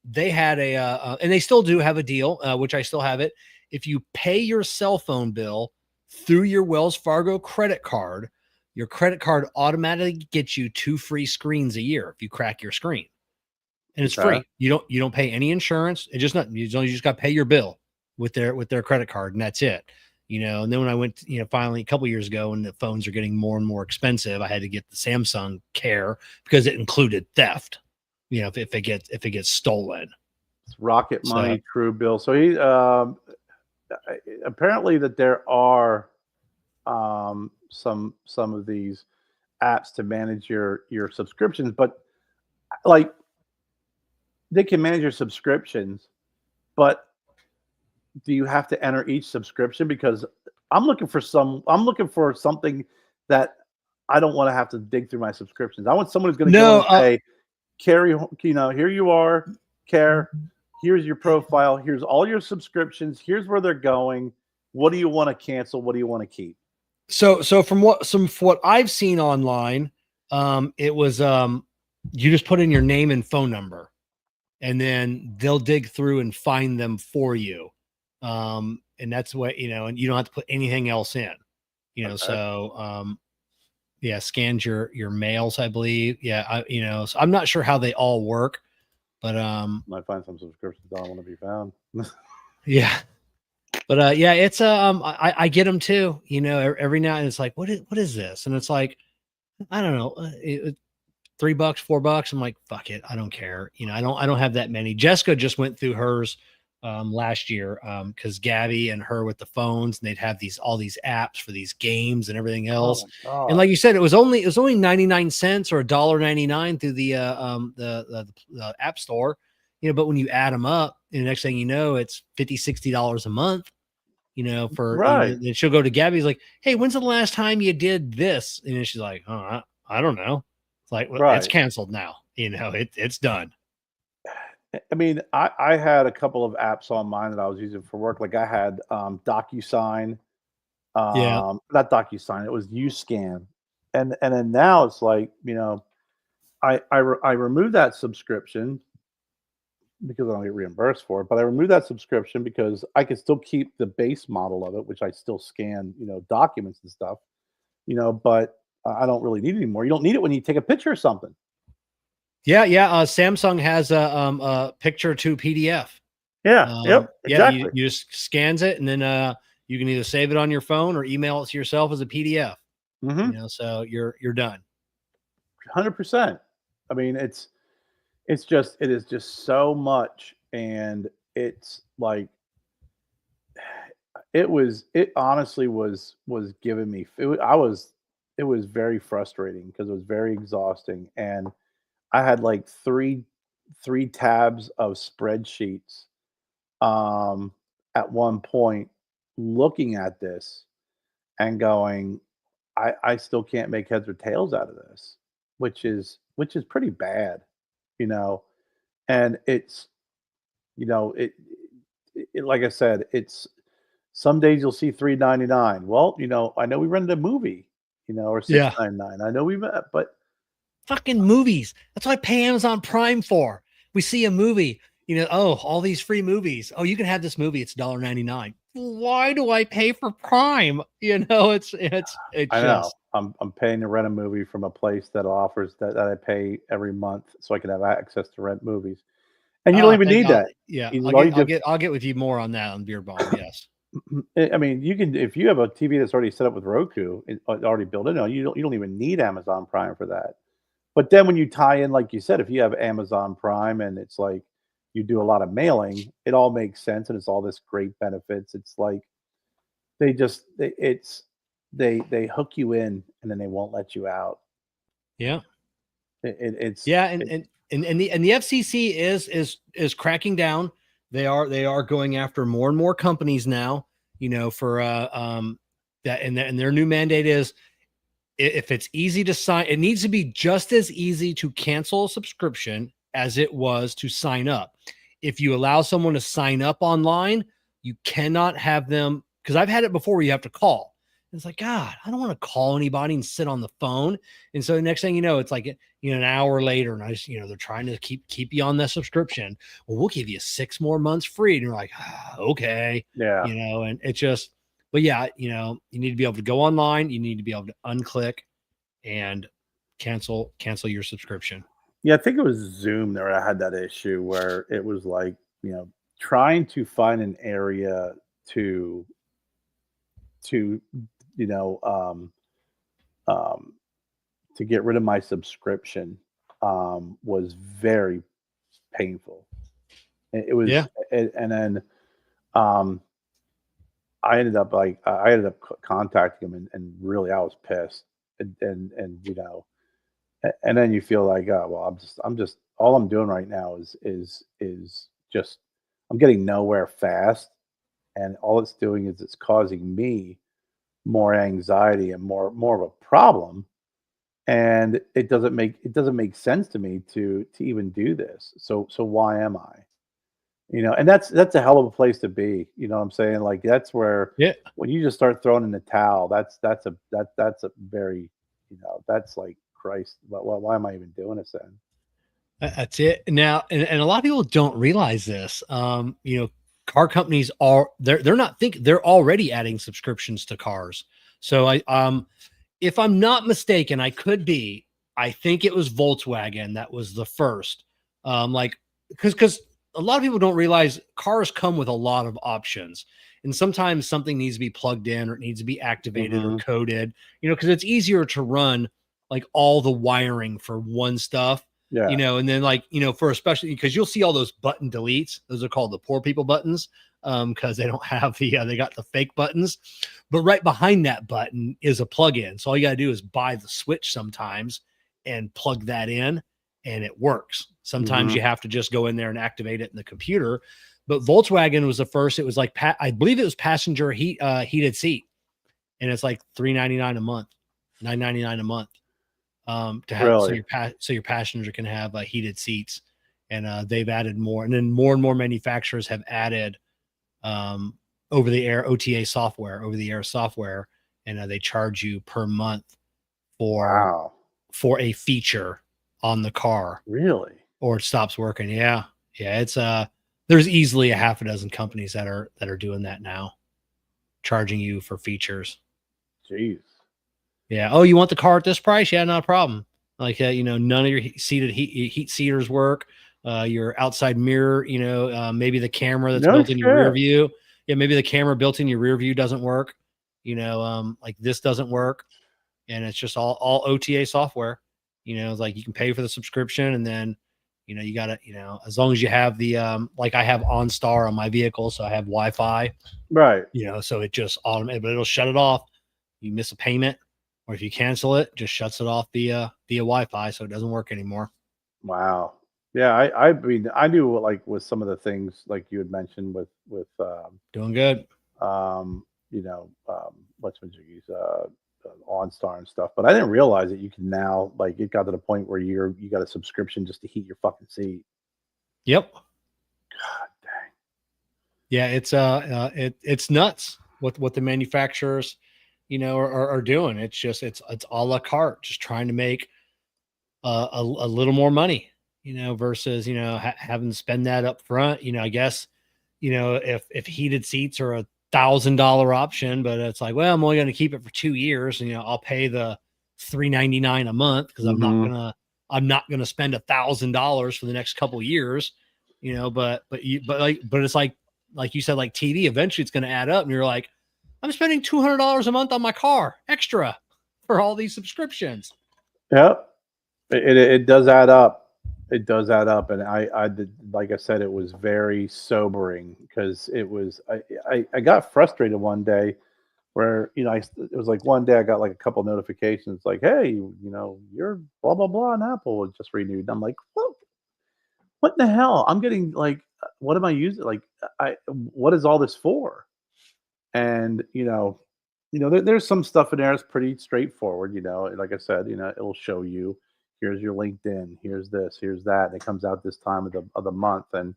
they had and they still do have a deal, which I still have it. If you pay your cell phone bill through your Wells Fargo credit card, your credit card automatically gets you 2 free screens a year if you crack your screen, and it's Okay. free. You don't pay any insurance. It just not you just got to pay your bill with their credit card, and that's it. And then when I went, finally a couple years ago, and the phones are getting more and more expensive, I had to get the Samsung Care because it included theft. If it gets stolen. It's Rocket So Money, True Bill. So he apparently that there are some of these apps to manage your subscriptions, but like they can manage your subscriptions, but do you have to enter each subscription? Because I'm looking for something that I don't want to have to dig through my subscriptions. I want someone who's going to go in no, and say, Carrie, here you are, Care. Here's your profile. Here's all your subscriptions. Here's where they're going. What do you want to cancel? What do you want to keep? So from what I've seen online, it was you just put in your name and phone number, and then they'll dig through and find them for you. And that's what, and you don't have to put anything else in, Okay. so yeah, scans your mails, I believe. Yeah, so I'm not sure how they all work, but Might find some subscriptions don't want to be found. yeah. But yeah, it's I get them too, every now and it's like, what is this? And it's like, I don't know, $3, $4. I'm like, fuck it, I don't care. I don't have that many. Jessica just went through hers last year because Gabby and her with the phones, and they'd have all these apps for these games and everything else. Oh, and like you said, it was only 99 cents or $1.99 through the app store. But when you add them up, and the next thing you know, it's $50-$60 a month. For right. then she'll go to Gabby's like, hey, when's the last time you did this? And then she's like, oh, I don't know. It's like, well, it's canceled now. It's done. I mean, I had a couple of apps on mine that I was using for work. Like I had DocuSign, Yeah. not DocuSign, it was UScan. And then now it's like, I removed that subscription because I don't get reimbursed for it, but I removed that subscription because I could still keep the base model of it, which I still scan, documents and stuff, but I don't really need it anymore. You don't need it when you take a picture of something. Yeah. Samsung has a picture to PDF. Yeah. Yep. Exactly. Yeah. You just scans it, and then you can either save it on your phone or email it to yourself as a PDF. So you're done. 100%. I mean, it is just so much, and it's like it honestly was giving me it was very frustrating because it was very exhausting, and I had like three tabs of spreadsheets at one point looking at this and going, I still can't make heads or tails out of this, which is pretty bad, you know. And it's it like I said, it's some days you'll see $3.99. Well, I know we rented a movie, or Yeah. $6.99. I know we met, but Fucking movies. That's what I pay Amazon Prime for. We see a movie, all these free movies. Oh, you can have this movie. It's $1.99. Why do I pay for Prime? It's I know just, I'm paying to rent a movie from a place that offers that I pay every month so I can have access to rent movies. And you don't even thank need God. that. Yeah. You know, I'll get with you more on that on Beer Bomb. Yes. I mean, you can if you have a TV that's already set up with Roku, already built in, you don't even need Amazon Prime for that. But then when you tie in, like you said, if you have Amazon Prime and it's like you do a lot of mailing, it all makes sense and it's all this great benefits. It's like they hook you in and then they won't let you out. Yeah. It's Yeah, and the FCC is cracking down. They are going after more and more companies now. For that, and their new mandate is if it's easy to sign, it needs to be just as easy to cancel a subscription as it was to sign up. If you allow someone to sign up online, you cannot have them, because I've had it before where you have to call. It's like, God, I don't want to call anybody and sit on the phone. And so the next thing you know, it's like, an hour later, and I just, they're trying to keep you on that subscription. Well, we'll give you 6 more months free. And you're like, okay. yeah. And it's just, but yeah, you need to be able to go online. You need to be able to unclick and cancel your subscription. Yeah, I think it was Zoom that I had that issue where it was like, trying to find an area to to you know to get rid of my subscription was very painful. It was, Yeah. and then um, I ended up contacting him, and really I was pissed, and and then you feel like, oh well, I'm just all I'm doing right now is just I'm getting nowhere fast, and all it's doing is it's causing me more anxiety and more of a problem, and it doesn't make sense to me to even do this. So why am I? And that's a hell of a place to be. You know what I'm saying? Like that's where Yeah. when you just start throwing in the towel, that's a very, that's like Christ. Why am I even doing this then? That's it. Now, and a lot of people don't realize this. Car companies are they're not think they're already adding subscriptions to cars. So if I'm not mistaken, I could be. I think it was Volkswagen that was the first. Like because a lot of people don't realize cars come with a lot of options, and sometimes something needs to be plugged in or it needs to be activated or Hmm. coded. Because it's easier to run like all the wiring for one stuff. Yeah. And then like for especially because you'll see all those button deletes. Those are called the poor people buttons because they don't have they got the fake buttons. But right behind that button is a plug-in. So all you got to do is buy the switch sometimes and plug that in and it works. Sometimes Hmm. you have to just go in there and activate it in the computer. But Volkswagen was the first. It was like I believe it was passenger heated seat, and it's like $3.99 a month, $9.99 a month to have Really? so your passenger can have heated seats, and they've added more, and then more and more manufacturers have added um, over the air software, and they charge you per month for Wow. a feature on the car, Really? or it stops working. Yeah, yeah. It's there's easily a half a dozen companies that are doing that now, charging you for features. Jeez. Yeah. Oh, you want the car at this price? Yeah, not a problem. Like, none of your heat seaters work. Your outside mirror, maybe the camera that's No built in your rear shit. view. Yeah, maybe the camera built in your rear view doesn't work. Like this doesn't work, and it's just all OTA software. It's like you can pay for the subscription, and then, you gotta, as long as you have the like I have OnStar on my vehicle, so I have Wi-Fi. Right. So it just automatically, but it'll shut it off. You miss a payment, or if you cancel it, just shuts it off via Wi-Fi, so it doesn't work anymore. Wow. Yeah, I mean, I knew like with some of the things like you had mentioned with Doing good. um, what's Majiggy's OnStar and stuff, but I didn't realize that you can now like it got to the point where you got a subscription just to heat your fucking seat. Yep. God dang. Yeah, it's nuts what the manufacturers, are doing. It's just it's a la carte, just trying to make a little more money, versus having to spend that up front. I guess if heated seats are $1,000 option, but it's like, well, I'm only going to keep it for 2 years, and I'll pay the $399 a month because Mhm. I'm not gonna spend $1,000 for the next couple years, but it's like you said, like TV, eventually it's going to add up, and you're like, I'm spending $200 a month on my car extra for all these subscriptions. Yep. It does add up. It does add up, and I did, like I said, it was very sobering because I got frustrated one day where it was like one day I got like a couple notifications like, hey, your blah blah blah and Apple was just renewed. And I'm like, what the hell? I'm getting like, what am I using? Like, what is all this for? And there's some stuff in there that's pretty straightforward. Like I said, it'll show you, here's your LinkedIn, here's this, here's that, and it comes out this time of the month, and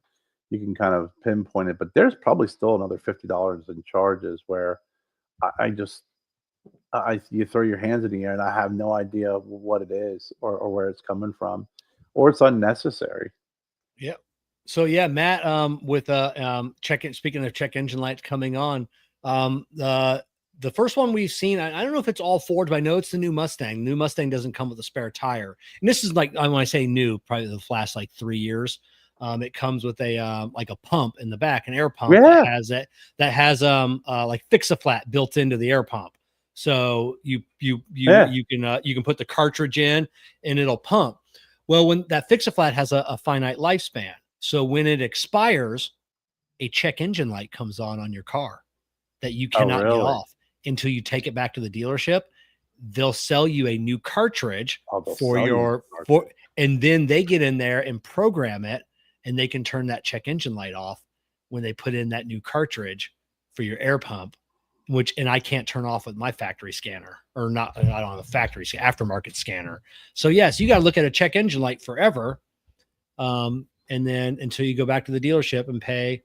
you can kind of pinpoint it. But there's probably still another $50 in charges where I just you throw your hands in the air and I have no idea what it is or where it's coming from, or it's unnecessary. Yeah. So yeah, Matt, with speaking of check engine lights coming on, the first one we've seen, I don't know if it's all Ford, but I know it's the new Mustang. The new Mustang doesn't come with a spare tire. And this is like, when I say new, probably the last like 3 years. It comes with a like a pump in the back, an air pump Yeah, that has like Fix-A-Flat built into the air pump. So yeah. you can put the cartridge in and it'll pump. Well, when that Fix-A-Flat has a finite lifespan, so when it expires, a check engine light comes on your car that you Oh, cannot get really? off until you take it back to the dealership. They'll sell you a new cartridge Oh, they'll for sell you your the for, cartridge. and then they get in there and program it, and they can turn that check engine light off when they put in that new cartridge for your air pump, and I can't turn off with my factory scanner, or not. I don't have a factory aftermarket scanner. So yes, you got to look at a check engine light forever. and then until you go back to the dealership and pay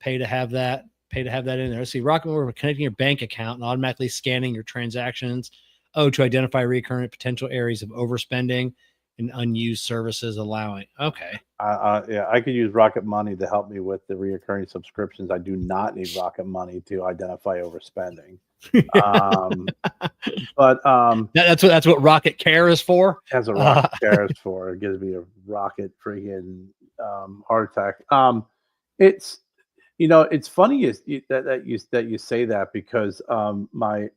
to have that in there. Let's see, Rocket Mortgage connecting your bank account and automatically scanning your transactions. Oh, to identify recurrent potential areas of overspending and unused services allowing. Okay. Yeah, I could use Rocket Money to help me with the reoccurring subscriptions. I do not need Rocket Money to identify overspending. That's what Rocket Care is for. That's what Rocket Care is for. It gives me a rocket freaking heart attack. It's it's funny that you say that because my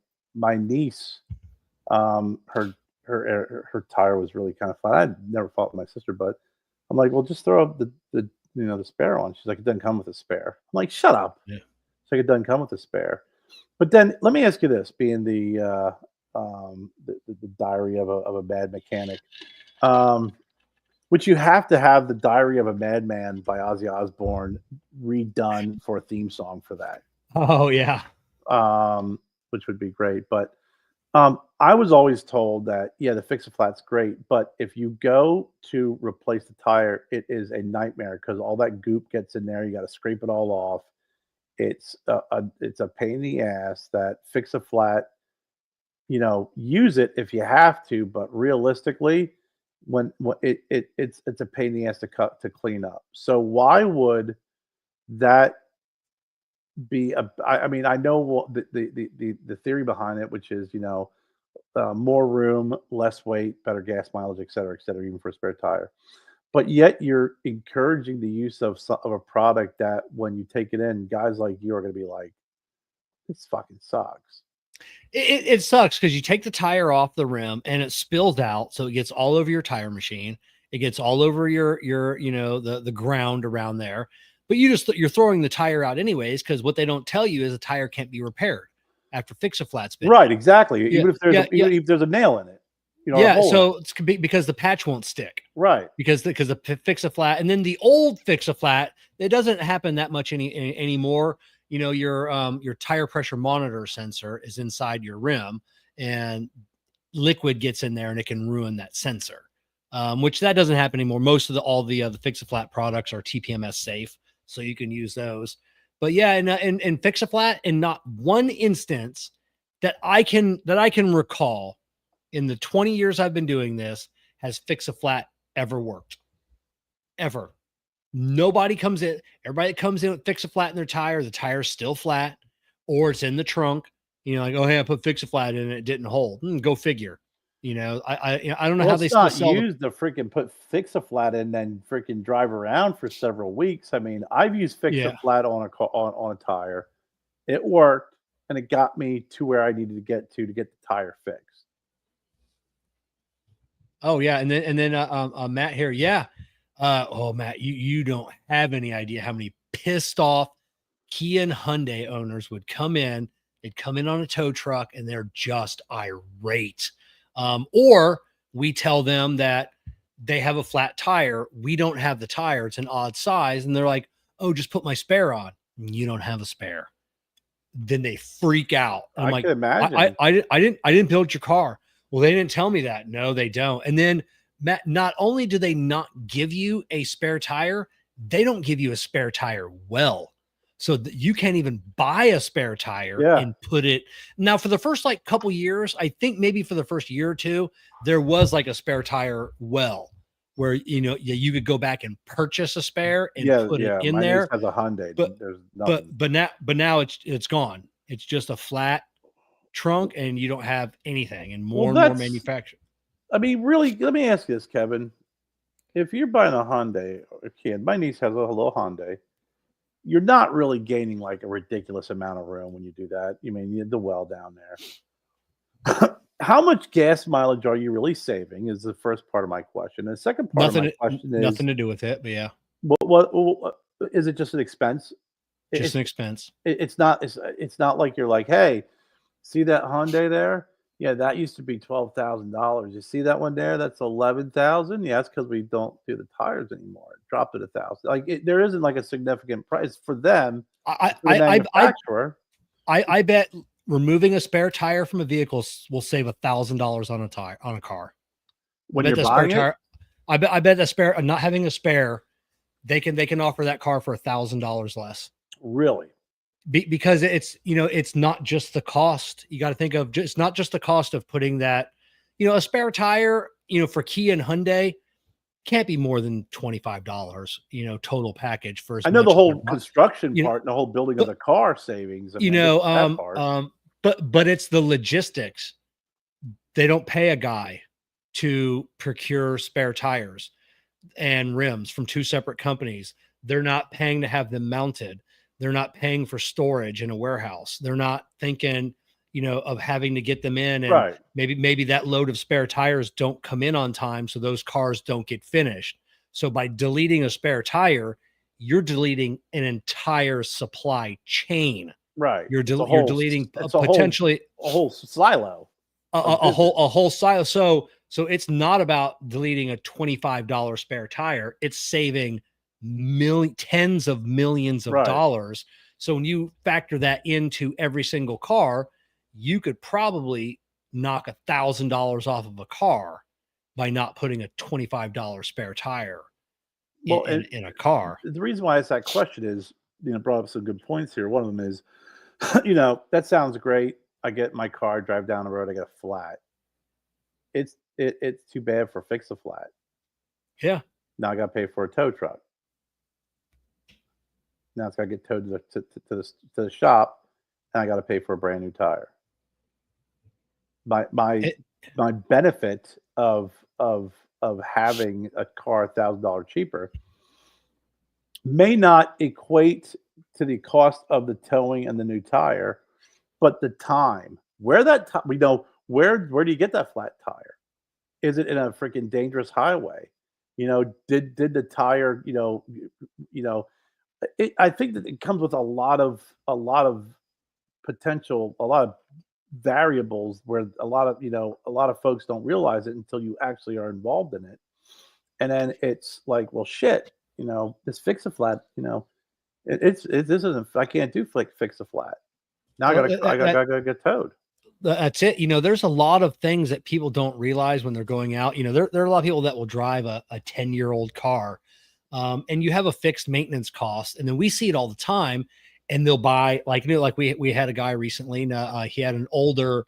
niece, her tire was really kind of flat. I'd never fought with my sister, but I'm like, well, just throw up the spare on. She's like, it doesn't come with a spare. I'm like, shut up. Yeah. She's like, it doesn't come with a spare. But then let me ask you this: being the diary of a bad mechanic, which you have to have the Diary of a Madman by Ozzy Osbourne redone for a theme song for that. Oh yeah, which would be great. But I was always told that the Fix-A-Flat's great, but if you go to replace the tire, it is a nightmare because all that goop gets in there. You got to scrape it all off. It's a pain in the ass. That Fix-A-Flat, use it if you have to, but realistically, when it's a pain in the ass to clean up. So why would that be I mean, I know the theory behind it, which is more room, less weight, better gas mileage, et cetera, even for a spare tire. But yet you're encouraging the use of a product that when you take it in, guys like you are going to be like, this fucking sucks. It sucks because you take the tire off the rim and it spills out, so it gets all over your tire machine. It gets all over your the ground around there. But you're throwing the tire out anyways because what they don't tell you is a tire can't be repaired after Fix-A-Flat's been right. Exactly. Yeah, even if there's a nail in it. So it's because the patch won't stick. Right. Because the Fix-A-Flat, and then the old Fix-A-Flat, it doesn't happen that much anymore. Your tire pressure monitor sensor is inside your rim, and liquid gets in there and it can ruin that sensor. Which that doesn't happen anymore. Most of all the Fix-A-Flat products are TPMS safe, so you can use those. But yeah, and Fix-A-Flat, in not one instance that I can recall in the 20 years I've been doing this, has Fix-A-Flat ever worked. Ever. Nobody comes in. Everybody that comes in with Fix-A-Flat in their tire, the tire's still flat, or it's in the trunk. Like, oh, hey, I put Fix-A-Flat in it, it didn't hold. Go figure. I don't know how they still sell use the freaking put Fix-A-Flat in and freaking drive around for several weeks. I mean, I've used Fix-A-Flat on a tire. It worked, and it got me to where I needed to get to get the tire fixed. Oh yeah, and then Matt here, yeah. Matt, you don't have any idea how many pissed off Kia and Hyundai owners would come in. They'd come in on a tow truck and they're just irate. Or we tell them that they have a flat tire. We don't have the tire. It's an odd size. And they're like, oh, just put my spare on. You don't have a spare. Then they freak out. I'm like, can imagine. I didn't build your car. Well, they didn't tell me that. No, they don't. And then Matt, not only do they not give you a spare tire, they don't give you a spare tire well. So you can't even buy a spare tire and put it. Now, for the first couple years, I think maybe for the first year or two, there was like a spare tire well where, you could go back and purchase a spare and put it in there. As a Hyundai, but now it's gone. It's just a flat trunk and you don't have anything, and more manufacturing. I mean, really, let me ask you this, Kevin. If you're buying a Hyundai or a kid, my niece has a little Hyundai, you're not really gaining like a ridiculous amount of room when you do that. You mean, you have the well down there. How much gas mileage are you really saving is the first part of my question. And the second part of my question is nothing to do with it, but yeah. What is it just an expense? Just an expense. It's not like you're like, hey, see that Hyundai there? Yeah, that used to be $12,000. You see that one there? That's $11,000. Yeah, that's because we don't do the tires anymore. It dropped it $1,000. Like there isn't like a significant price for them. I bet removing a spare tire from a vehicle will save $1,000 on a car. When you're buying it? I bet that spare, not having a spare, they can offer that car for $1,000 less. Really? Because it's, it's not just the cost. You got to think of just not just the cost of putting that, a spare tire, for Kia and Hyundai can't be more than $25, total package for as I know much the as they're whole not, construction part and the whole building of the car savings. I mean, I get that part. but it's the logistics. They don't pay a guy to procure spare tires and rims from two separate companies. They're not paying to have them mounted. They're not paying for storage in a warehouse. They're not thinking, of having to get them in, and Right. maybe that load of spare tires don't come in on time, so those cars don't get finished. So by deleting a spare tire, you're deleting an entire supply chain. Right. You're It's deleting a potentially whole silo. a whole silo. So it's not about deleting a $25 spare tire. It's saving tens of millions of Right. dollars. So when you factor that into every single car, you could probably knock $1,000 off of a car by not putting a $25 spare tire in a car. The reason why I asked that question is, brought up some good points here. One of them is, that sounds great. I get my car, drive down the road, I get a flat. It's too bad for fix a flat. Yeah. Now I got to pay for a tow truck. Now it's got to get towed to the shop, and I got to pay for a brand new tire. My benefit of having a car $1,000 cheaper may not equate to the cost of the towing and the new tire, but the time. Where where do you get that flat tire? Is it in a freaking dangerous highway? Did the tire, I think that it comes with a lot of potential, a lot of variables where a lot of folks don't realize it until you actually are involved in it. And then it's like, well, shit, this fix a flat, this isn't, I can't do fix a flat. Now I gotta get towed. That's it. There's a lot of things that people don't realize when they're going out. There are a lot of people that will drive a 10-year-old car, and you have a fixed maintenance cost. And then we see it all the time, and they'll buy like we had a guy recently. He had an older,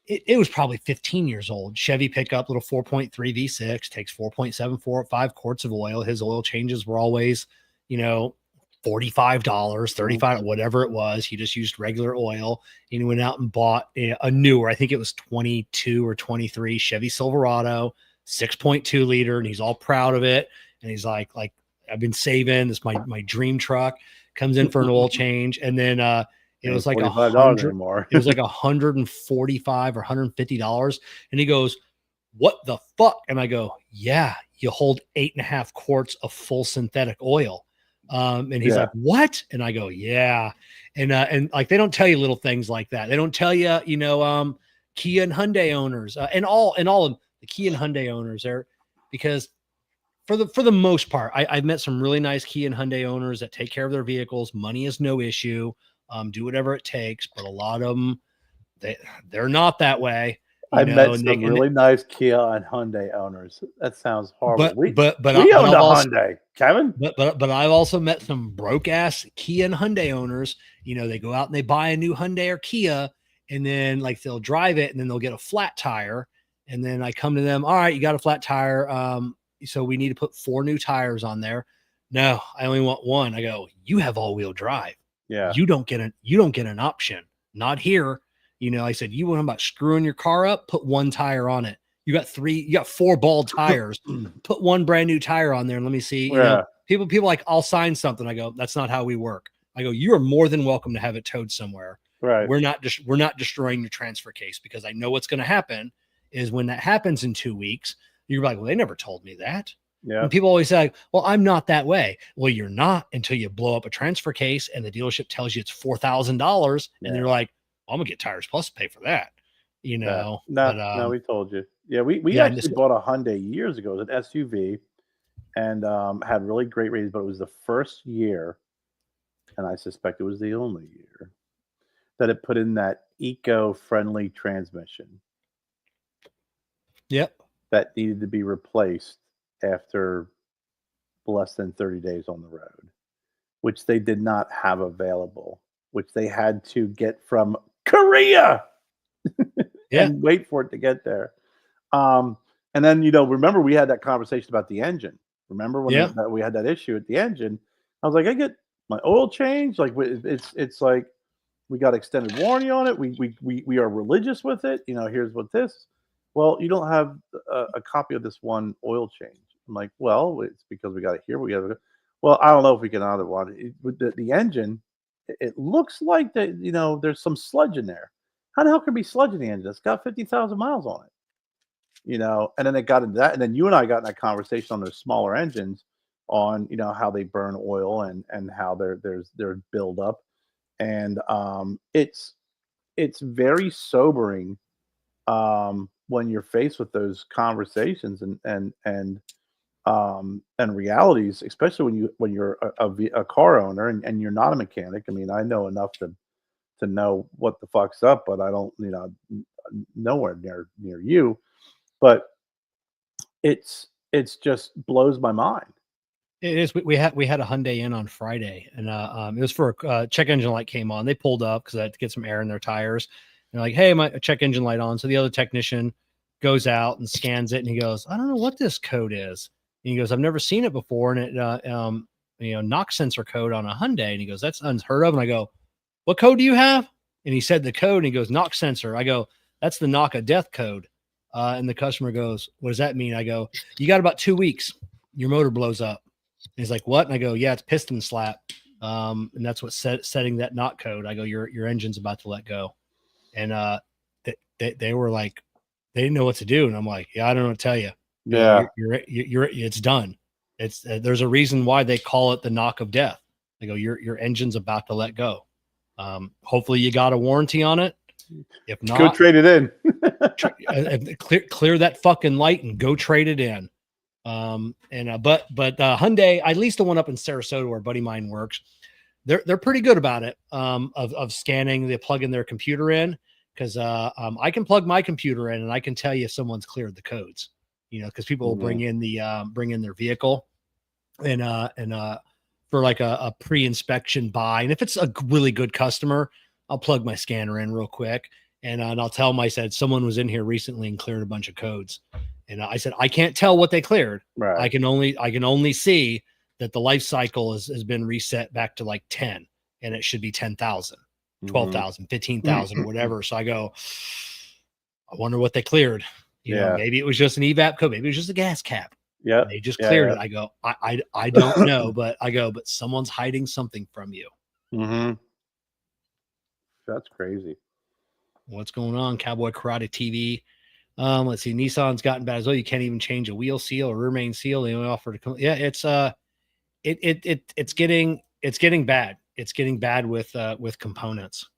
it was probably 15 years old Chevy pickup, little 4.3 V6, takes 4.745 quarts of oil. His oil changes were always, $45, $35, whatever it was. He just used regular oil, and he went out and bought a newer, I think it was 22 or 23 Chevy Silverado, 6.2 liter. And he's all proud of it. And he's like, I've been saving this, my dream truck. Comes in for an oil change. And then, it was like $100 anymore. It was like $145 or $150. And he goes, what the fuck? And I go, yeah, you hold 8.5 quarts of full synthetic oil. And he's like, what? And I go, yeah. And like, they don't tell you little things like that. They don't tell you, Kia and Hyundai owners, and all of the Kia and Hyundai owners there, because for the most part, I've met some really nice Kia and Hyundai owners that take care of their vehicles. Money is no issue. Do whatever it takes. But a lot of them, they're not that way. I met some really nice Kia and Hyundai owners. That sounds horrible. But we owned a Hyundai, Kevin. But I've also met some broke ass Kia and Hyundai owners. They go out and they buy a new Hyundai or Kia, and then like they'll drive it, and then they'll get a flat tire. And then I come to them, all right, you got a flat tire. So we need to put 4 new tires on there. No, I only want 1. I go, you have all-wheel drive. Yeah. You don't get an option. Not here. I said, you want about screwing your car up, put 1 tire on it. You got 4 bald tires, put 1 brand new tire on there. And let me see, people like, I'll sign something. I go, that's not how we work. I go, you are more than welcome to have it towed somewhere. Right. We're not destroying your transfer case, because I know what's going to happen is when that happens in 2 weeks, you're like, well, they never told me that. Yeah. And people always say, well, I'm not that way. Well, you're not until you blow up a transfer case and the dealership tells you it's $4,000. And they're like, well, I'm gonna get Tires Plus to pay for that. No, we told you. Yeah, we actually bought a Hyundai years ago. It was an SUV, and had really great ratings, but it was the first year, and I suspect it was the only year, that it put in that eco-friendly transmission. Yep. That needed to be replaced after less than 30 days on the road, which they did not have available, which they had to get from Korea Yeah. and wait for it to get there. And then, you know, remember we had that conversation about the engine. Remember when Yeah. we had that issue at the engine? I was like, I get my oil change. Like it's like we got extended warranty on it. We are religious with it. You know, here's what this. Well, you don't have a copy of this one oil change. I'm like, well, it's because we got it here. We got it. Well, I don't know if we can another one. With the engine, it looks like that. You know, there's some sludge in there. How the hell can be sludge in the engine? It's got 50,000 miles on it. You know, and then it got into that, and then you and I got in that conversation on those smaller engines, on you know how they burn oil and how there's buildup, and it's very sobering when you're faced with those conversations and realities, especially when you're a car owner and you're not a mechanic. I mean, I know enough to know what the fuck's up, but I don't, you know, nowhere near you. But it's just blows my mind. It is. We had a Hyundai in on Friday, and it was for a check engine light came on. They pulled up because I had to get some air in their tires. And they're like, "Hey, my check engine light on." So the other technician goes out and scans it, and he goes, "I don't know what this code is." And he goes, "I've never seen it before." And it, you know, knock sensor code on a Hyundai. And he goes, "That's unheard of." And I go, "What code do you have?" And he said the code, and he goes, "Knock sensor." I go, "That's the knock of death code." And the customer goes, "What does that mean?" I go, "You got about 2 weeks. Your motor blows up." And he's like, "What?" And I go, "Yeah, it's piston slap." And that's what's setting that knock code. I go, your engine's about to let go. And they were like, they didn't know what to do. And I'm like, "Yeah, I don't know what to tell you. You know, Yeah, you're it's done. It's there's a reason why they call it the knock of death." I go, your engine's about to let go. Hopefully you got a warranty on it. If just go not, trade it in. clear that fucking light and go trade it in. But Hyundai, at least the one up in Sarasota where a buddy of mine works, they're pretty good about it. Of scanning, they plug in their computer in, because I can plug my computer in and I can tell you if someone's cleared the codes, you know, because people will bring in their vehicle and for like a pre-inspection buy. And if it's a really good customer, I'll plug my scanner in real quick and I'll tell them, I said, someone was in here recently and cleared a bunch of codes. And I said, I can't tell what they cleared. Right. I can only see that the life cycle has been reset back to like 10, and it should be 10,000, 12,000, 15,000, whatever. So I go, I wonder what they cleared. You know, maybe it was just an evap code. Maybe it was just a gas cap. Yeah. They just cleared it. I go, I don't know, but but someone's hiding something from you. That's crazy. What's going on? Cowboy Karate TV. Let's see. Nissan's gotten bad as well. You can't even change a wheel seal or rear main seal. They only offer to. Yeah, it's getting bad. It's getting bad with components.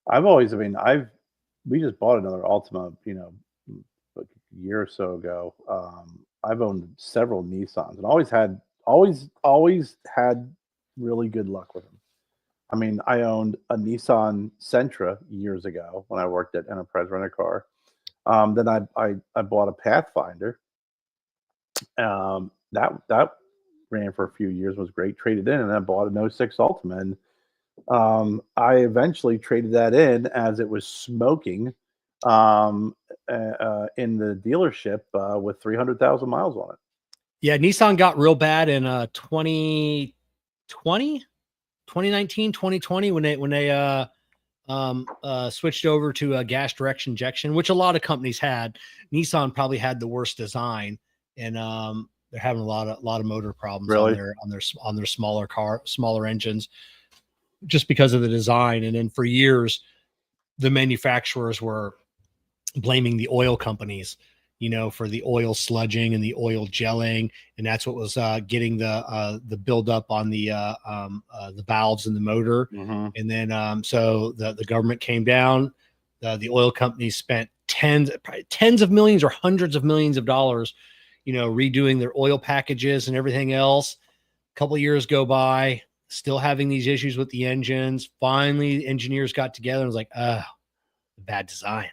We just bought another Altima, you know, like a year or so ago. I've owned several Nissans and always had really good luck with them. I mean, I owned a Nissan Sentra years ago when I worked at Enterprise Rent a Car. Then I bought a Pathfinder. That ran for a few years, was great. Traded in, and then I bought an '06 Altima. And I eventually traded that in as it was smoking in the dealership with 300,000 miles on it. Yeah, Nissan got real bad in 2020, 2019, 2020 when they switched over to gas direct injection, which a lot of companies had. Nissan probably had the worst design, and they're having a lot of motor problems on their smaller engines, just because of the design. And then for years, the manufacturers were blaming the oil companies, you know, for the oil sludging and the oil gelling, and that's what was getting the buildup on the valves in the motor. And then so the government came down. The oil companies spent tens of millions or hundreds of millions of dollars, you know, redoing their oil packages and everything else. A couple of years go by, still having these issues with the engines. Finally, engineers got together and was like, bad design.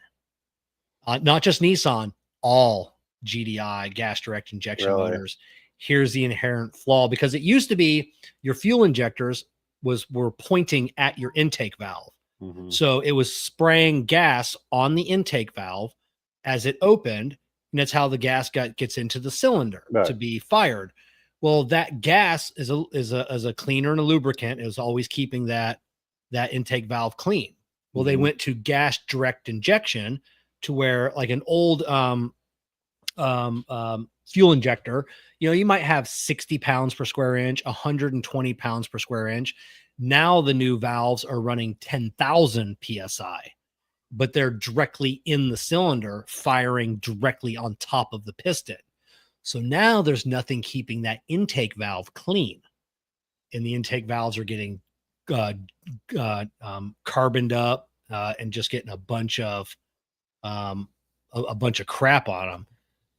Not just Nissan, all GDI gas direct injection motors. here's the inherent flaw, because it used to be your fuel injectors were pointing at your intake valve. Mhm. So it was spraying gas on the intake valve as it opened, and that's how the gas gets into the cylinder to Right. be fired. Well, that gas is a cleaner and a lubricant. It was always keeping that intake valve clean. Well, they Mhm. went to gas direct injection, to where like an old fuel injector, you might have 60 pounds per square inch, 120 pounds per square inch. Now the new valves are running 10,000 psi, but they're directly in the cylinder, firing directly on top of the piston. So now there's nothing keeping that intake valve clean, and the intake valves are getting carboned up, and just getting a bunch of crap on them.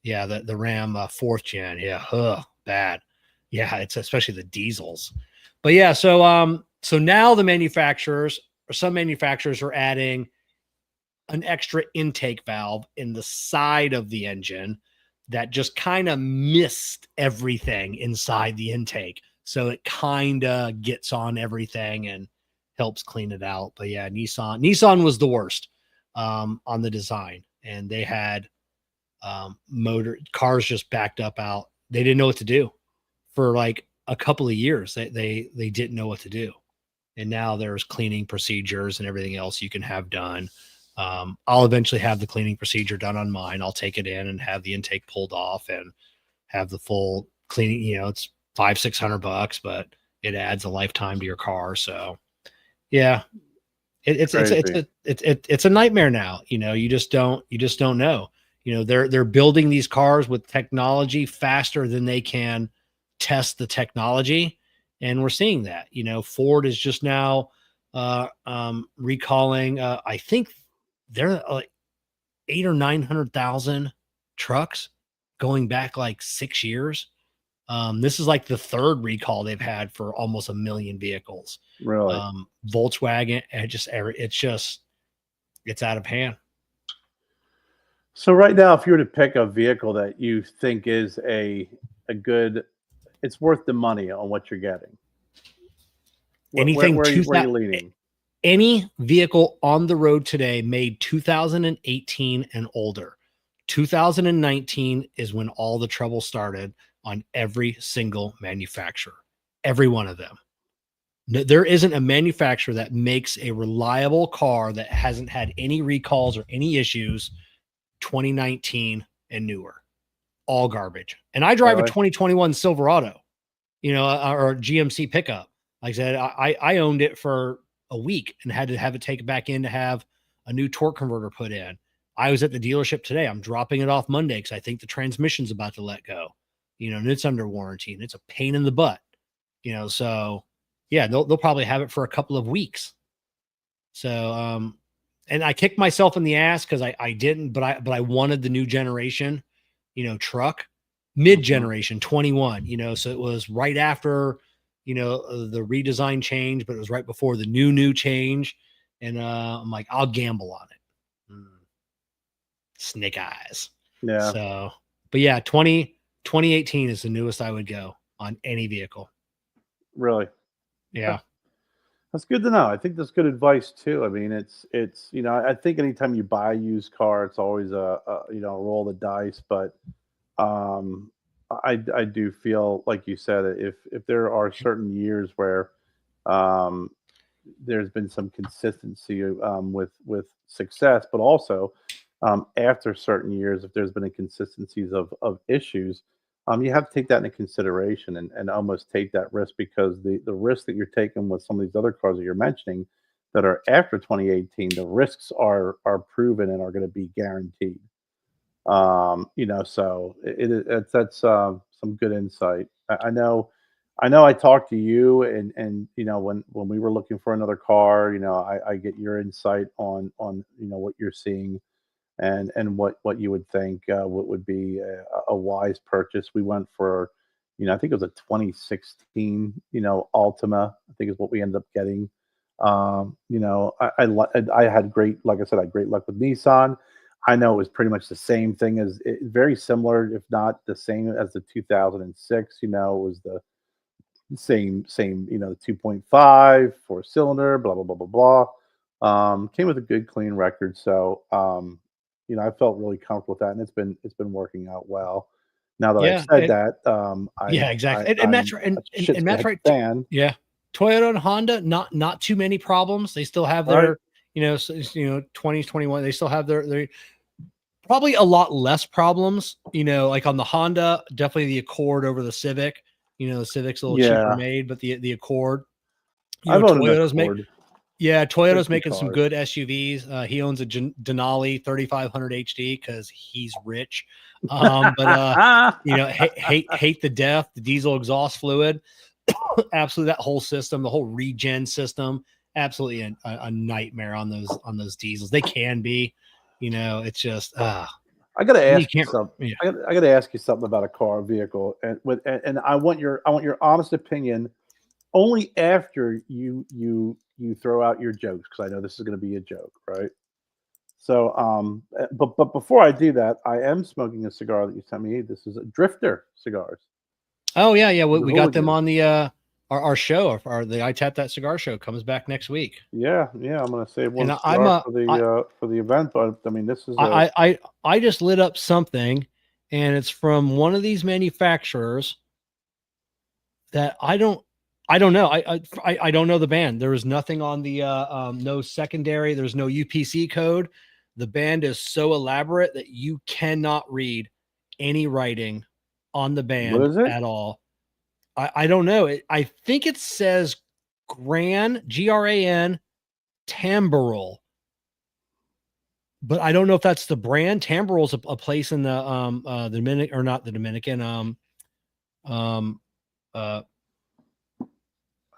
Yeah, the Ram 4th gen. Yeah, bad. Yeah, it's especially the diesels. But yeah, so now the manufacturers, or some manufacturers, are adding an extra intake valve in the side of the engine that just kind of missed everything inside the intake. So it kind of gets on everything and helps clean it out. But yeah, Nissan was the worst on the design, and they had cars just backed up out. They didn't know what to do for like a couple of years. They didn't know what to do. And now there's cleaning procedures and everything else you can have done. I'll eventually have the cleaning procedure done on mine. I'll take it in and have the intake pulled off and have the full cleaning. It's $500-600, but it adds a lifetime to your car. So yeah, it's a nightmare now. You just don't know. They're building these cars with technology faster than they can test the technology, and we're seeing that. Ford is just now recalling. I think they're like 800,000 or 900,000 trucks going back like 6 years. This is like the third recall they've had for almost 1 million vehicles. Really. Volkswagen, it's out of hand. So right now, if you were to pick a vehicle that you think is a good, it's worth the money on what you're getting. Anything Where are you leaning? Any vehicle on the road today made 2018 and older. 2019 is when all the trouble started on every single manufacturer, every one of them. No, there isn't a manufacturer that makes a reliable car that hasn't had any recalls or any issues 2019 and newer. All garbage. And I drive a 2021 Silverado, or GMC pickup. Like I said, I owned it for a week and had to have it taken back in to have a new torque converter put in. I was at the dealership today. I'm dropping it off Monday because I think the transmission's about to let go, and it's under warranty, and it's a pain in the butt, so yeah, they'll probably have it for a couple of weeks. So, and I kicked myself in the ass because I didn't, but I wanted the new generation, truck, mid-generation 21, so it was right after, the redesign change, but it was right before the new change. And I'm like, I'll gamble on it. Snake eyes. Yeah. So, but yeah, 2018 is the newest I would go on any vehicle. Really? Yeah. That's good to know. I think that's good advice too. I mean, it's I think anytime you buy a used car, it's always a roll of the dice. But I do feel like you said, if there are certain years where um, there's been some consistency with success, but also after certain years, if there's been inconsistencies of issues, you have to take that into consideration and almost take that risk, because the risk that you're taking with some of these other cars that you're mentioning that are after 2018, the risks are proven and are going to be guaranteed. So that's some good insight. I know I talked to you, and when we were looking for another car, I get your insight on what you're seeing and what you would think what would be a wise purchase. We went for, I think it was a 2016, Altima, I think is what we ended up getting. I had great, like I said, I had great luck with Nissan. I know it was pretty much the same thing as very similar, if not the same as the 2006. You know, it was the same. You know, the 2.5 four cylinder, blah blah blah blah blah. Came with a good clean record, so you know, I felt really comfortable with that, and it's been working out well. Now that I've Yeah, said that, yeah, exactly. And Matt's I'm right. a And Matt's shit right. fan. Yeah, Toyota and Honda, not too many problems. They still have Right? their, you know, 20s, 21. They still have their probably a lot less problems. You know, like on the Honda, definitely the Accord over the Civic. You know, the Civic's a little cheaper Yeah, made, but the Accord. You know, I've owned an Toyota's make Accord. Yeah, They're Toyota's good making some cars. good SUVs. He owns a Denali 3500 HD because he's rich. But you know, hate the death, the diesel exhaust fluid, absolutely that whole system, the whole regen system, absolutely a nightmare on those diesels. They can be, you know, it's just I gotta you ask you can't. something. Yeah. I gotta ask you something about a car, vehicle, and I want your honest opinion only after you throw out your jokes because I know this is gonna be a joke, right? So, but before I do that, I am smoking a cigar that you sent me. This is a Drifter cigars. Oh yeah, yeah. The We got them Hooligan. on the our show, the I Tap That Cigar show comes back next week, Yeah, yeah. I'm gonna save one and I'm cigar for the event, but I mean, this is a I just lit up something, and it's from one of these manufacturers that I don't know. I don't know the band. There was nothing on the no secondary. There's no UPC code. The band is so elaborate that you cannot read any writing on the what band is it? at all. I don't know. I think it says GRAN Tamboril, but I don't know if that's the brand. Tamboril's a place in the Dominican, or not the Dominican. Um uh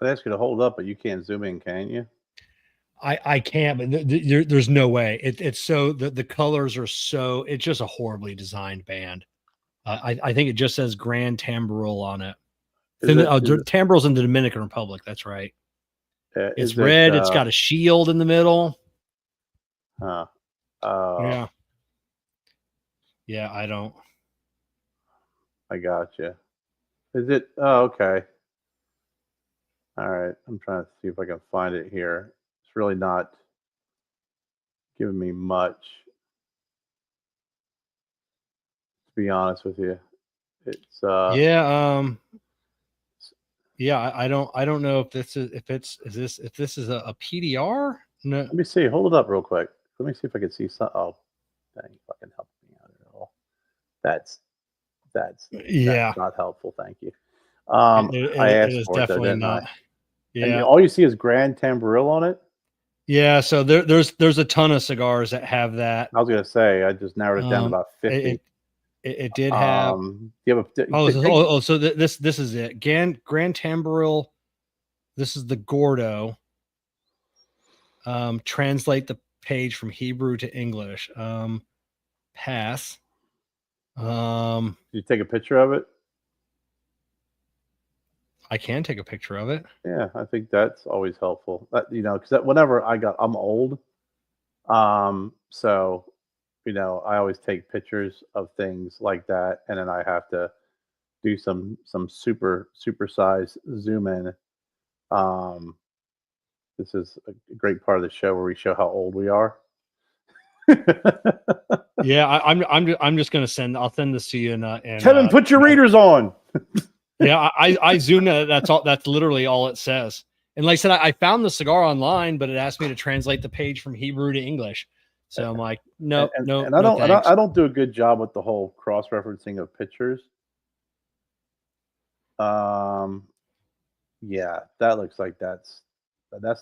I ask you to hold up, but you can't zoom in, can you? I can't, but there's no way. It's so the colors are so, it's just a horribly designed band. I think it just says Grand Tamboril on it. Is it Tamboril's in the Dominican Republic. That's right. It's is it red. It's got a shield in the middle. huh? Uh, Yeah. Yeah. I don't. I got you. Is it? Oh, okay. All right. I'm trying to see if I can find it here. It's really not giving me much, to be honest with you. It's Yeah. Yeah. I don't know if this is, if this is a PDR. No. let me see. Hold it up real quick. Let me see if I can see some. Oh, dang, fucking help me out at all. That's that's Yeah. not helpful. Thank you. I It asked is for it though, definitely didn't I? not. And Yeah. all you see is Grand Tamboril on it. Yeah, so there's a ton of cigars that have that. I was gonna say I just narrowed it down to Um, about it 50. it did have. Do you have a Oh, take? so this is it. Grand Tamboril. This is the Gordo. Translate the page from Hebrew to English. Pass. Did you take a picture of it? I can take a picture of it. Yeah, I think that's always helpful. You know, because whenever I'm old, so you know, I always take pictures of things like that, and then I have to do some super size zoom in. Um, this is a great part of the show where we show how old we are. Yeah, I'm just gonna send. I'll send this to you Kevin, put your readers on. yeah, I zoomed it. That's all. That's literally all it says. And like I said, I found the cigar online, but it asked me to translate the page from Hebrew to English. So I'm like, no, no, And no, thanks. I don't do a good job with the whole cross referencing of pictures. Um, yeah, that looks like that's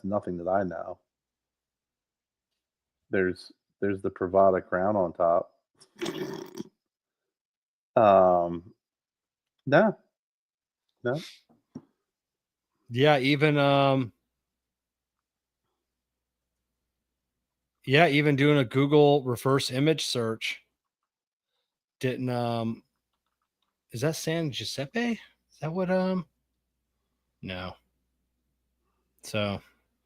nothing that I know. There's the Pravada crown on top. Um, no, no. Yeah, even yeah, even doing a Google reverse image search didn't is that San Giuseppe? Is that what no. So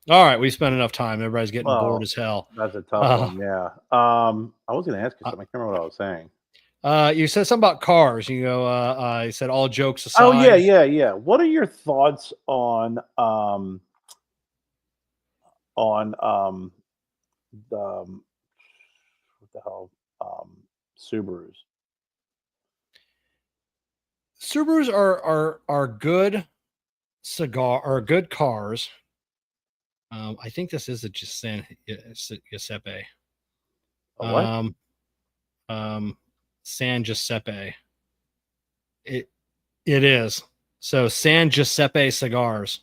All right, we spent enough time. Everybody's getting bored Well, as hell. that's a tough Uh, one. Yeah. I was going to ask you something. I can't remember what I was saying. you said something about cars. You go. You said all jokes Oh yeah, aside. yeah, yeah. What are your thoughts on the what the hell Subarus? Subarus are good cigar or good cars. I think this is a Giuseppe. A what? Um, San Giuseppe. It it is. So San Giuseppe cigars.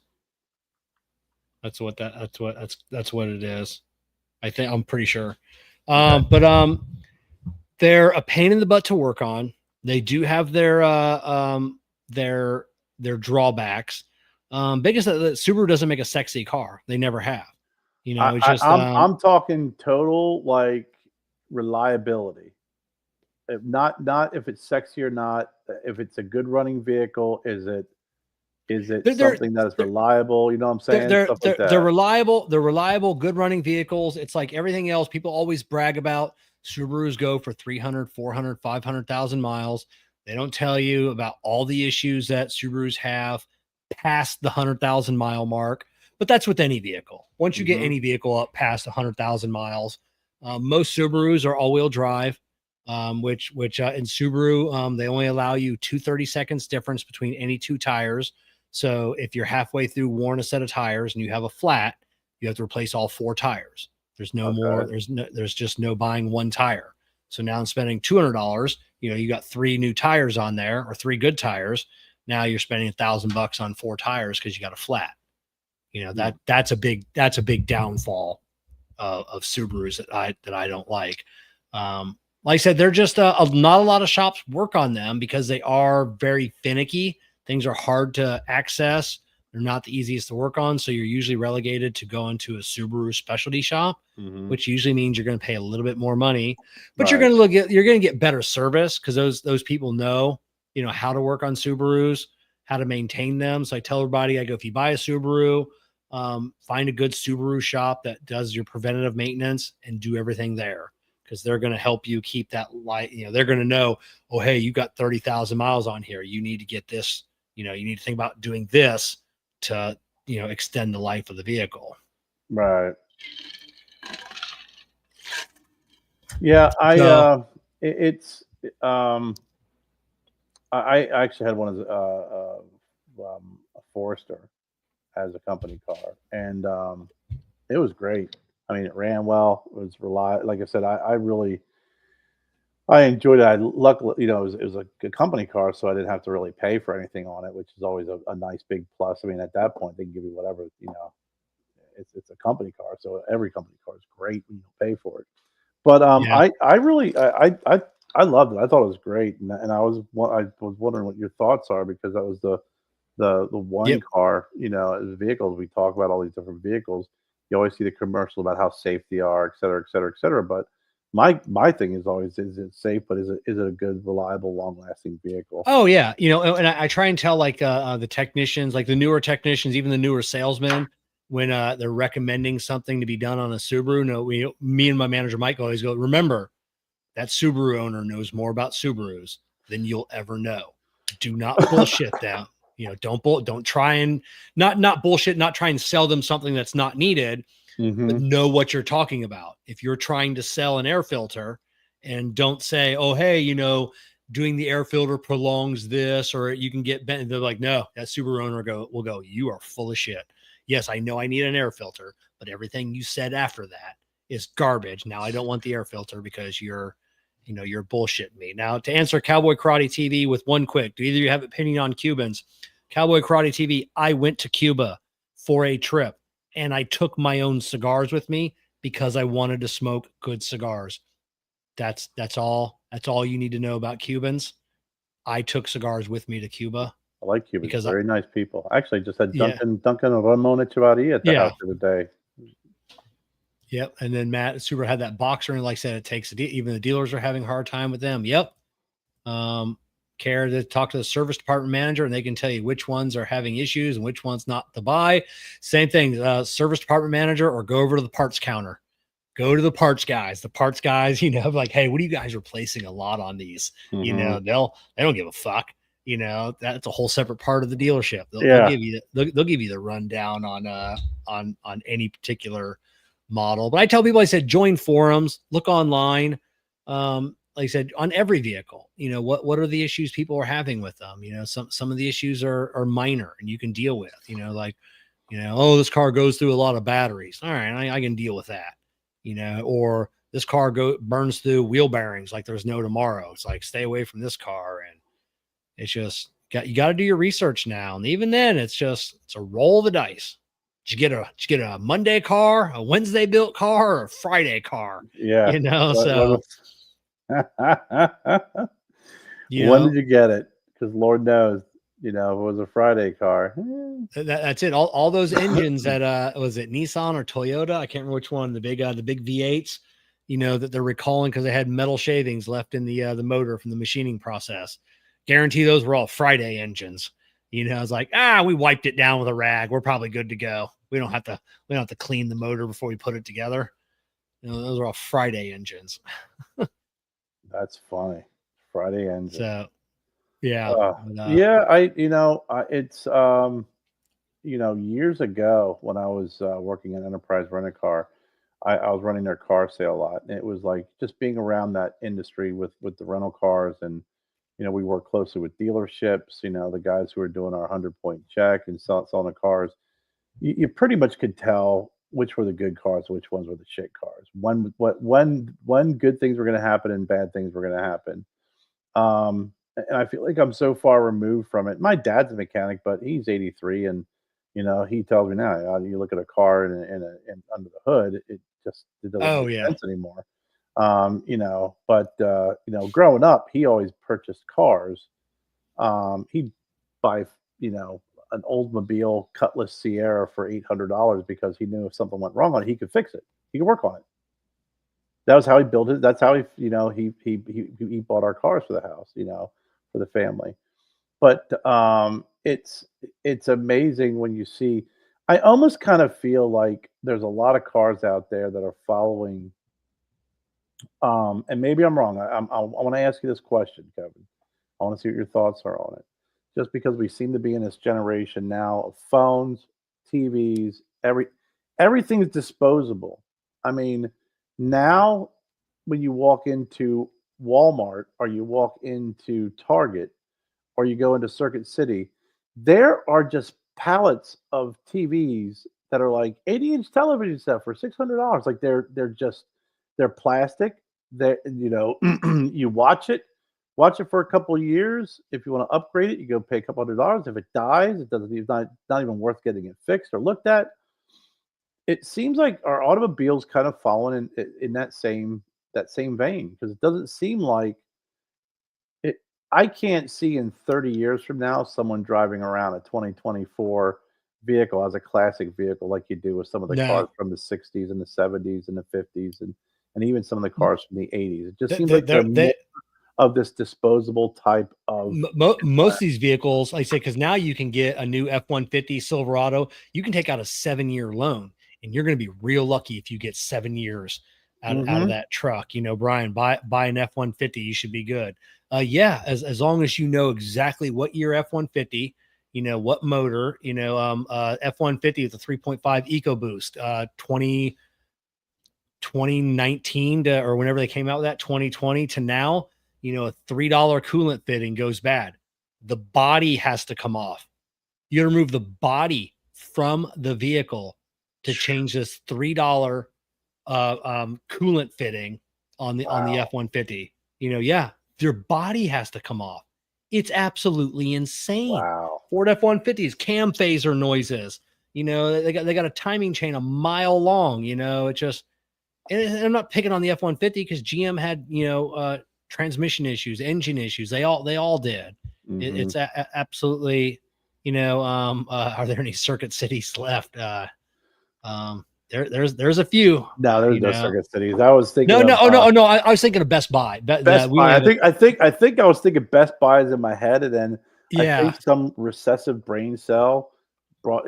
That's what it is. I'm pretty sure. Okay. But they're a pain in the butt to work on. They do have their their drawbacks. Biggest that Subaru doesn't make a sexy car. They never have. You know, it's just I'm talking total like reliability. If not if it's sexy or not. If it's a good running vehicle, is it they're they're something that is they're reliable? You know what I'm saying? Stuff like they're that. reliable. They're reliable, good running vehicles. It's like everything else. People always brag about Subarus go for 300, 400, 500,000 miles. They don't tell you about all the issues that Subarus have past the 100,000 mile mark. But that's with any vehicle. Once you get Hmm. any vehicle up past 100,000 miles, most Subarus are all-wheel drive. Which in Subaru they only allow you 2 30 seconds difference between any two tires. So if you're halfway through worn a set of tires and you have a flat, you have to replace all four tires. There's no more. Okay. There's just no buying one tire. So now I'm spending $200. You know, you got three new tires on there or three good tires. Now you're spending $1,000 on four tires because you got a flat. You know Hmm. that's a big downfall of Subarus that I don't like. Like I said, they're just not a lot of shops work on them because they are very finicky. Things are hard to access. They're not the easiest to work on, so you're usually relegated to going to a Subaru specialty shop, Hmm. which usually means you're going to pay a little bit more money, but Right. you're going to get better service because those people know how to work on Subarus, how to maintain them. So I tell everybody, I go, if you buy a Subaru, find a good Subaru shop that does your preventative maintenance and do everything there because they're going to help you keep that light. They're going to know, oh, hey, you got 30,000 miles on here. You need to get this, you need to think about doing this to, extend the life of the vehicle. Right. Yeah. So, It's I actually had one as a Forester as a company car, and it was great. I mean, it ran well. It was reliable. Like I said, I really I enjoyed it. I luckily, it was a good company car, so I didn't have to really pay for anything on it, which is always a nice big plus. I mean, at that point, they can give you whatever. It's a company car, so every company car is great when you pay for it. But yeah. I really I loved it. I thought it was great, and I was wondering what your thoughts are because that was the one Yep. car, as vehicles we talk about all these different vehicles. You always see the commercial about how safe they are, et cetera, et cetera, et cetera. But my thing is always, is it safe, but is it a good, reliable, long lasting vehicle? Oh yeah, and I try and tell like the technicians, like the newer technicians, even the newer salesmen, when they're recommending something to be done on a Subaru. No, me and my manager Mike always go. Remember, that Subaru owner knows more about Subarus than you'll ever know. Do not bullshit them. Don't try and not bullshit. Not try and sell them something that's not needed, but Hmm. know what you're talking about. If you're trying to sell an air filter and don't say, oh, hey, doing the air filter prolongs this, or you can get bent. They're like, no, that Subaru owner will go, you are full of shit. Yes, I know I need an air filter, but everything you said after that is garbage. Now I don't want the air filter because you're bullshitting me. Now to answer Cowboy Karate TV with one quick, do either of you have opinion on Cubans? Cowboy Karate TV, I went to Cuba for a trip and I took my own cigars with me because I wanted to smoke good cigars. That's all you need to know about Cubans. I took cigars with me to Cuba I like Cubans, because very nice people. Actually, just had yeah, Duncan Ramon Echevarria at the yeah, house the other day. yep. And then Matt Super had that boxer, and like I said, it takes even the dealers are having a hard time with them. Yep. Um, care to talk to the service department manager, and they can tell you which ones are having issues and which ones not to buy. Same thing, service department manager, or go over to the parts counter. Go to the parts guys. The parts guys, like, hey, what are you guys replacing a lot on these? Mhm. They don't give a fuck. That's a whole separate part of the dealership. They'll Yeah. give you they'll give you the rundown on any particular model. But I tell people, I said, join forums, look online. Like I said, on every vehicle, what are the issues people are having with them? Some of the issues are minor and you can deal with, oh, this car goes through a lot of batteries. All right, I can deal with that. Or this car burns through wheel bearings like there's no tomorrow. It's like, stay away from this car. And it's just you got to do your research now. And even then, it's a roll of the dice. Did you get a Monday car, a Wednesday built car, or a Friday car? Yeah. When did you get it? Because Lord knows, if it was a Friday car. That's it. All those engines that was it Nissan or Toyota? I can't remember which one. The big V8s, that they're recalling because they had metal shavings left in the motor from the machining process. Guarantee those were all Friday engines. It's like, we wiped it down with a rag. We're probably good to go. We don't have to clean the motor before we put it together. Those are all Friday engines. That's funny. Friday engine. So, yeah. It's years ago when I was working at Enterprise Rent a Car, I was running their car sale a lot, and it was like just being around that industry with the rental cars, and we work closely with dealerships. The guys who are doing our 100-point check and selling the cars. You pretty much could tell which were the good cars, which ones were the shit cars. When good things were going to happen and bad things were going to happen. And I feel like I'm so far removed from it. My dad's a mechanic, but he's 83, and he tells me now, you look at a car and under the hood, it doesn't make sense anymore. Growing up, he always purchased cars. He'd buy, an Oldsmobile Cutlass Sierra for $800 because he knew if something went wrong on it, he could fix it. He could work on it. That was how he built it. That's how he bought our cars for the house, for the family. But it's amazing when you see. I almost kind of feel like there's a lot of cars out there that are following. And maybe I'm wrong. I want to ask you this question, Kevin. I want to see what your thoughts are on it. Just because we seem to be in this generation now of phones, TVs, everything's disposable. I mean, now when you walk into Walmart or you walk into Target or you go into Circuit City, there are just pallets of TVs that are like 80-inch television set for $600. Like they're plastic. You watch it for a couple of years. If you want to upgrade it, you go pay a couple $100. If it dies, it's not even worth getting it fixed or looked at. It seems like our automobiles kind of fallen in that same vein, because it doesn't seem like it. I can't see in 30 years from now someone driving around a 2024 vehicle as a classic vehicle like you do with some of the cars from the 60s and the 70s and the 50s and even some of the cars from the 80s. It just seems like they're more of this disposable type of. Most of these vehicles, like I say, because now you can get a new F-150 Silverado. You can take out a 7-year loan, and you're going to be real lucky if you get 7 years out of that truck. Brian, buy an F-150. You should be good. As long as you know exactly what year F-150, what motor, F-150 with a 3.5 EcoBoost, 2019 or whenever they came out with that, 2020 to now, a $3 coolant fitting goes bad. The body has to come off. You got to remove the body from the vehicle to change this $3 coolant fitting on the F-150. Your body has to come off. It's absolutely insane. Wow. Ford F-150s, cam phaser noises. They got a timing chain a mile long. It just. And I'm not picking on the F-150 because GM had, transmission issues, engine issues. They all did. It's absolutely, are there any Circuit Cities left? there's a few. No, there's You no know, Circuit Cities. I was thinking no, no, of oh no, oh no. I was thinking of Best Buy. Best We only Buy. have it. I think I was thinking Best Buy is in my head, and then I Yeah, think some recessive brain cell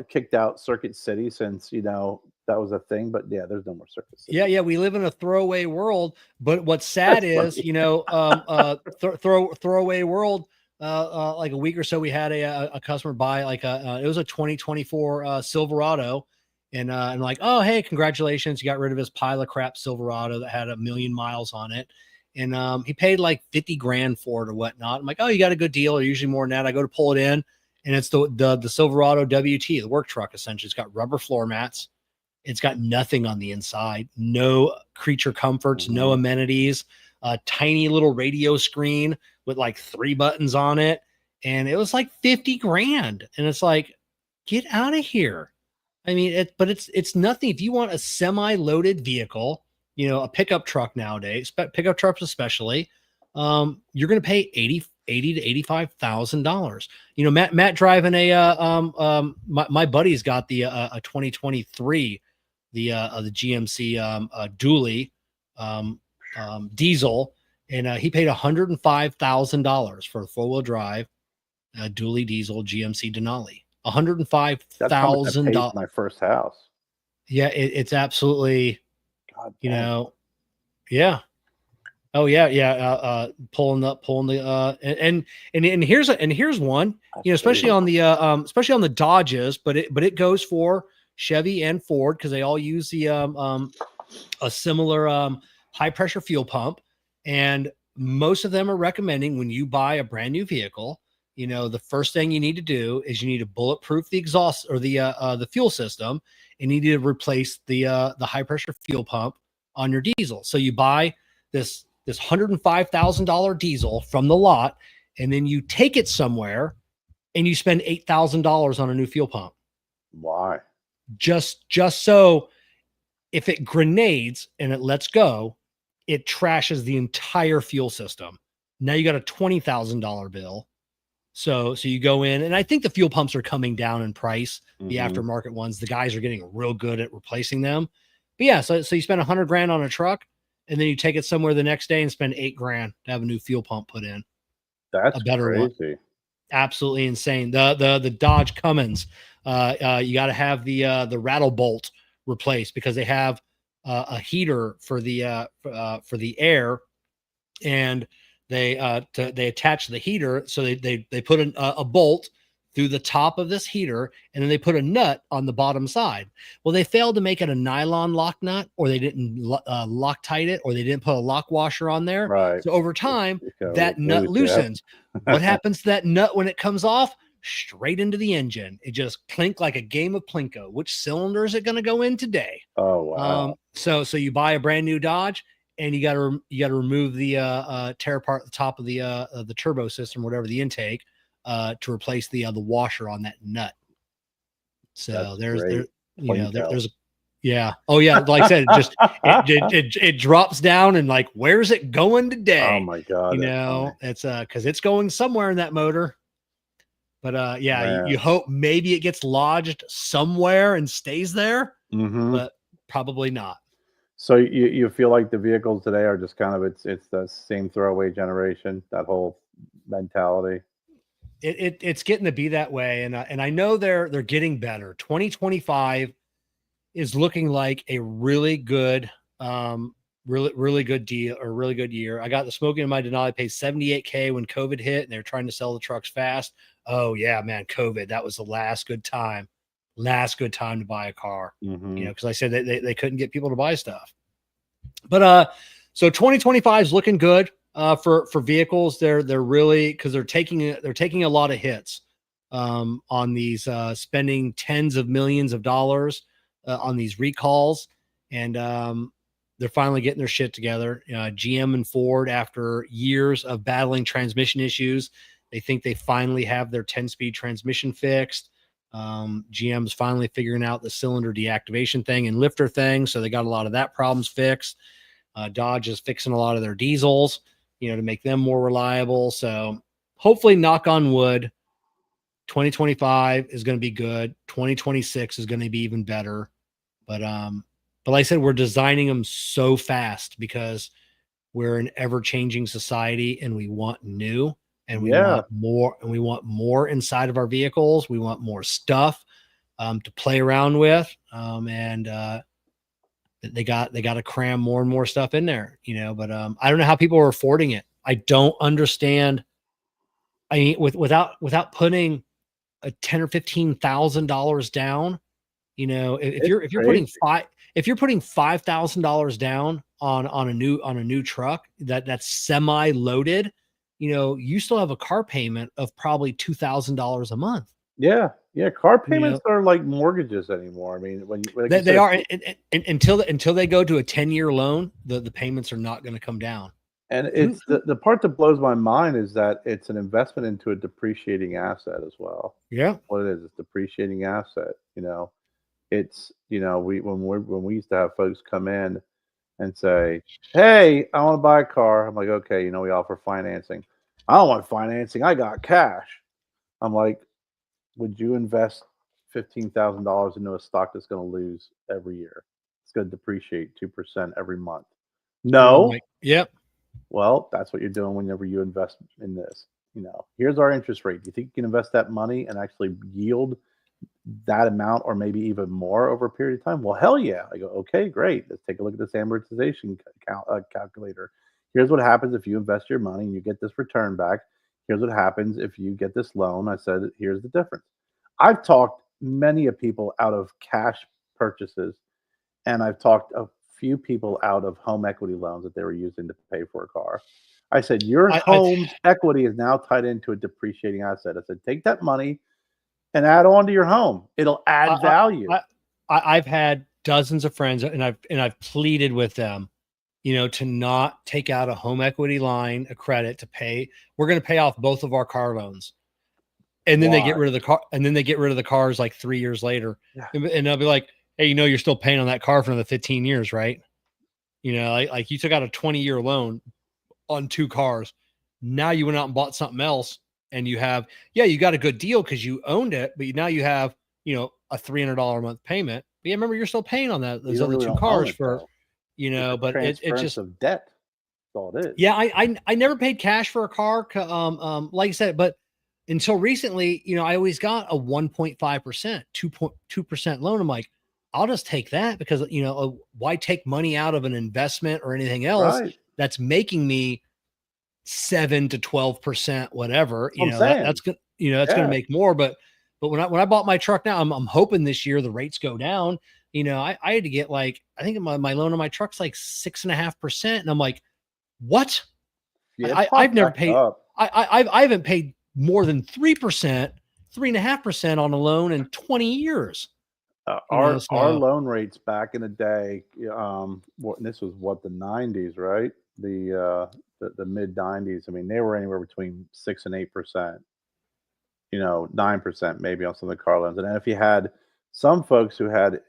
kicked out Circuit City since that was a thing. But yeah, there's no more Circuit City. yeah. We live in a throwaway world. But what's sad That's is, funny. throwaway world. Like a week or so, we had a customer buy like it was a 2024 Silverado, and like, oh hey, congratulations, you got rid of his pile of crap Silverado that had 1 million miles on it, and he paid like 50 grand for it or whatnot. I'm like, oh, you got a good deal, or usually more than that. I go to pull it in, and it's the Silverado WT, the work truck essentially. It's got rubber floor mats. It's got nothing on the inside, no creature comforts, no amenities, a tiny little radio screen with like 3 buttons on it. And it was like 50 grand. And it's like, get out of here. I mean, it's nothing. If you want a semi-loaded vehicle, a pickup truck nowadays, pickup trucks especially, you're going to pay $80 to $85,000. Matt driving my buddy's got a 2023, the GMC dually diesel, and he paid $105,000 for a 4-wheel drive dually diesel GMC Denali. That's how much I paid $105,000. for my first house. Yeah, it's absolutely, God damn. yeah. Oh yeah, yeah. Pulling the and here's one, especially on the Dodges, but it goes for Chevy and Ford because they all use the a similar high pressure fuel pump, and most of them are recommending when you buy a brand new vehicle, the first thing you need to do is you need to bulletproof the exhaust or the fuel system, and you need to replace the high pressure fuel pump on your diesel. So you buy this $105,000 diesel from the lot, and then you take it somewhere and you spend $8,000 on a new fuel pump. Why? Just so if it grenades and it lets go, it trashes the entire fuel system. Now you got a $20,000 bill. So you go in, and I think the fuel pumps are coming down in price. The aftermarket ones, the guys are getting real good at replacing them. But yeah, so you spend $100 grand on a truck, and then you take it somewhere the next day and spend $8 grand to have a new fuel pump put in. That's a better crazy. one. Absolutely insane. The Dodge Cummins, you got to have the rattle bolt replaced because they have a heater for the air, and they attach the heater. So they put a bolt through the top of this heater, and then they put a nut on the bottom side. Well, they failed to make it a nylon lock nut, or they didn't Loctite it, or they didn't put a lock washer on there. Right. So over time, that nut loosens. What happens to that nut when it comes off? Straight into the engine. It just clinked like a game of Plinko. Which cylinder is it going to go in today? Oh wow. So you buy a brand new Dodge, and you got to remove the tear apart the top of the turbo system, whatever the intake, to replace the washer on that nut. So there's yeah. Oh yeah. Like I said, it drops down, and like, where's it going today? Oh my God. It's because it's going somewhere in that motor. But yeah, you hope maybe it gets lodged somewhere and stays there, but probably not. So you feel like the vehicles today are just kind of it's the same throwaway generation, that whole mentality. It's getting to be that way, and I know they're getting better. 2025 is looking like a really good really good deal, or really good year. I got the smoking in my Denali, paid $78K when COVID hit, and they're trying to sell the trucks fast. Oh yeah, man, COVID, that was the last good time to buy a car. Because I said they couldn't get people to buy stuff. But so 2025 is looking good for vehicles. They're really, because they're taking a lot of hits on these, spending tens of millions of dollars on these recalls, and they're finally getting their shit together. GM and Ford, after years of battling transmission issues, they think they finally have their 10-speed transmission fixed. GM's finally figuring out the cylinder deactivation thing and lifter thing, so they got a lot of that problems fixed. Dodge is fixing a lot of their diesels, to make them more reliable. So hopefully, knock on wood, 2025 is going to be good. 2026 is going to be even better. But But like I said, we're designing them so fast because we're an ever-changing society and we want new and we Yeah. want more inside of our vehicles. We want more stuff to play around with. And they got to cram more and more stuff in there, but I don't know how people are affording it. I don't understand. I mean, without putting a $10,000 or $15,000 down, if It's you're crazy. putting $5,000 down on a new truck that's semi loaded, you still have a car payment of probably $2,000 a month. Yeah. Yeah. Car You payments know, are like mortgages anymore. I mean, when you, like you they said, are until they go to a 10-year loan, the payments are not going to come down. and it's the part that blows my mind is that it's an investment into a depreciating asset as well. Yeah. What it is, it's depreciating asset. It's when we used to have folks come in and say, "Hey, I want to buy a car." I'm like, "Okay, we offer financing." I don't want financing. I got cash. I'm like, would you invest $15,000 into a stock that's going to lose every year? It's going to depreciate 2% every month. Oh No. my. Yep. Well, that's what you're doing whenever you invest in this. Here's our interest rate. Do you think you can invest that money and actually yield that amount or maybe even more over a period of time? Well, hell yeah. I go, okay, great. Let's take a look at this amortization calculator. Here's what happens if you invest your money and you get this return back. Here's what happens if you get this loan. I said, here's the difference. I've talked many of people out of cash purchases, and I've talked a few people out of home equity loans that they were using to pay for a car. I said, your I home's equity is now tied into a depreciating asset. I said, take that money and add on to your home. It'll add I, value. I, I've had dozens of friends, and I've pleaded with them, to not take out a home equity line of credit to pay. We're going to pay off both of our car loans, and then they get Why? rid of the car, and then they get rid of the cars like 3 years later, Yeah. and they'll be like, "Hey, you're still paying on that car for another 15 years, right? Like you took out a 20-year loan on 2 cars. Now you went out and bought something else, and you got a good deal because you owned it, but now you have, a $300 a month payment. But yeah, remember, you're still paying on You those don't other really two don't own cars it for, though. It's a but it's transference just, of debt. That's all it is. yeah, I never paid cash for a car. Like I said, but until recently, I always got a 1.5%, 2.2% loan. I'm like, I'll just take that because, why take money out of an investment or anything else Right. that's making me 7 to 12%, whatever, That's what I'm saying. that's good. That's going to Yeah. make more. But when I bought my truck now, I'm hoping this year the rates go down. I had to get like, I think my loan on my truck's like 6.5%. And I'm like, what? Yeah, it I've popped never back paid. up. I haven't paid more than 3%, 3.5% on a loan in 20 years. Our So loan rates back in the day, this was what, the 90s, right? The mid 90s. I mean, they were anywhere between 6 and 8%. 9% maybe on some of the car loans. And then if you had some folks who had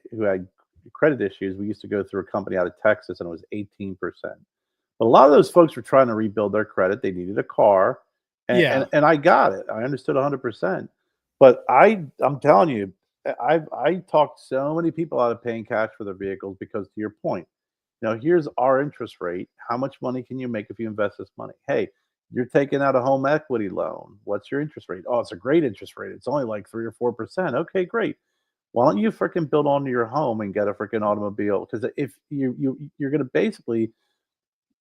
credit issues, we used to go through a company out of Texas and it was 18%. But a lot of those folks were trying to rebuild their credit. They needed a car, and yeah, I got it. I understood 100%. But I'm telling you, I talked so many people out of paying cash for their vehicles because, to your point, here's our interest rate. How much money can you make if you invest this money? Hey, you're taking out a home equity loan. What's your interest rate? Oh, it's a great interest rate. It's only like 3 or 4%. Okay, great. Why don't you freaking build onto your home and get a freaking automobile? Because if you're going to basically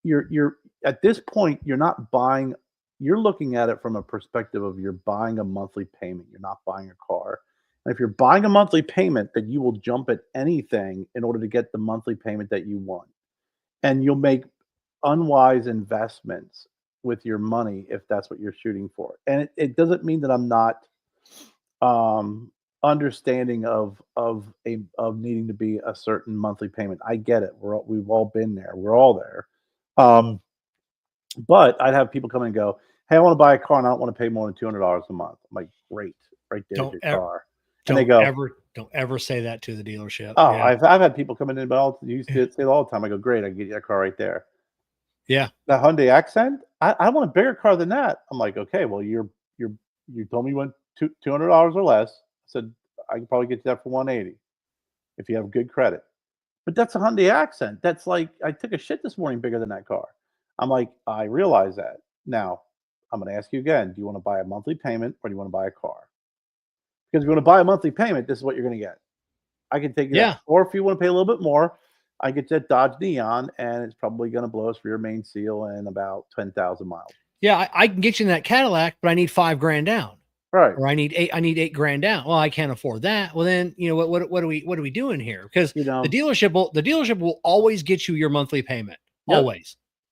you're at this point you're not buying, you're looking at it from a perspective of you're buying a monthly payment, you're not buying a car. And if you're buying a monthly payment, then you will jump at anything in order to get the monthly payment that you want, and you'll make unwise investments with your money if that's what you're shooting for. And it doesn't mean that I'm not understanding of needing to be a certain monthly payment. I get it. We've all been there. We're all there. um but I'd have people come and go, "Hey, I want to buy a car and I don't want to pay more than $200 a month." I'm like, "Great, right there's don't your ever, car." And they go, don't ever say that to the dealership. "Oh, Yeah, I've had people coming in, but you say it all the time." I go, "Great, I can get you a car right there." yeah. The Hyundai Accent, I want a bigger car than that. I'm like, "Okay, well, you told me you want $200 or less." I said, "I could probably get you that for 180 if you have good credit." But that's a Hyundai Accent. That's like I took a shit this morning bigger than that car. I'm like, I realize that. Now, I'm going to ask you again. Do you want to buy a monthly payment or do you want to buy a car? Because if you want to buy a monthly payment, this is what you're going to get. I can take you that. Yeah. Or if you want to pay a little bit more, I get that Dodge Neon, and it's probably going to blow us rear main seal in about 10,000 miles. Yeah, I can get you in that Cadillac, but I need $5,000 down. Right. Or I need $8,000 down. Well, I can't afford that. Well, then, you know, what are we doing here? Because You know, the dealership will always get you your monthly payment. Yep. They'll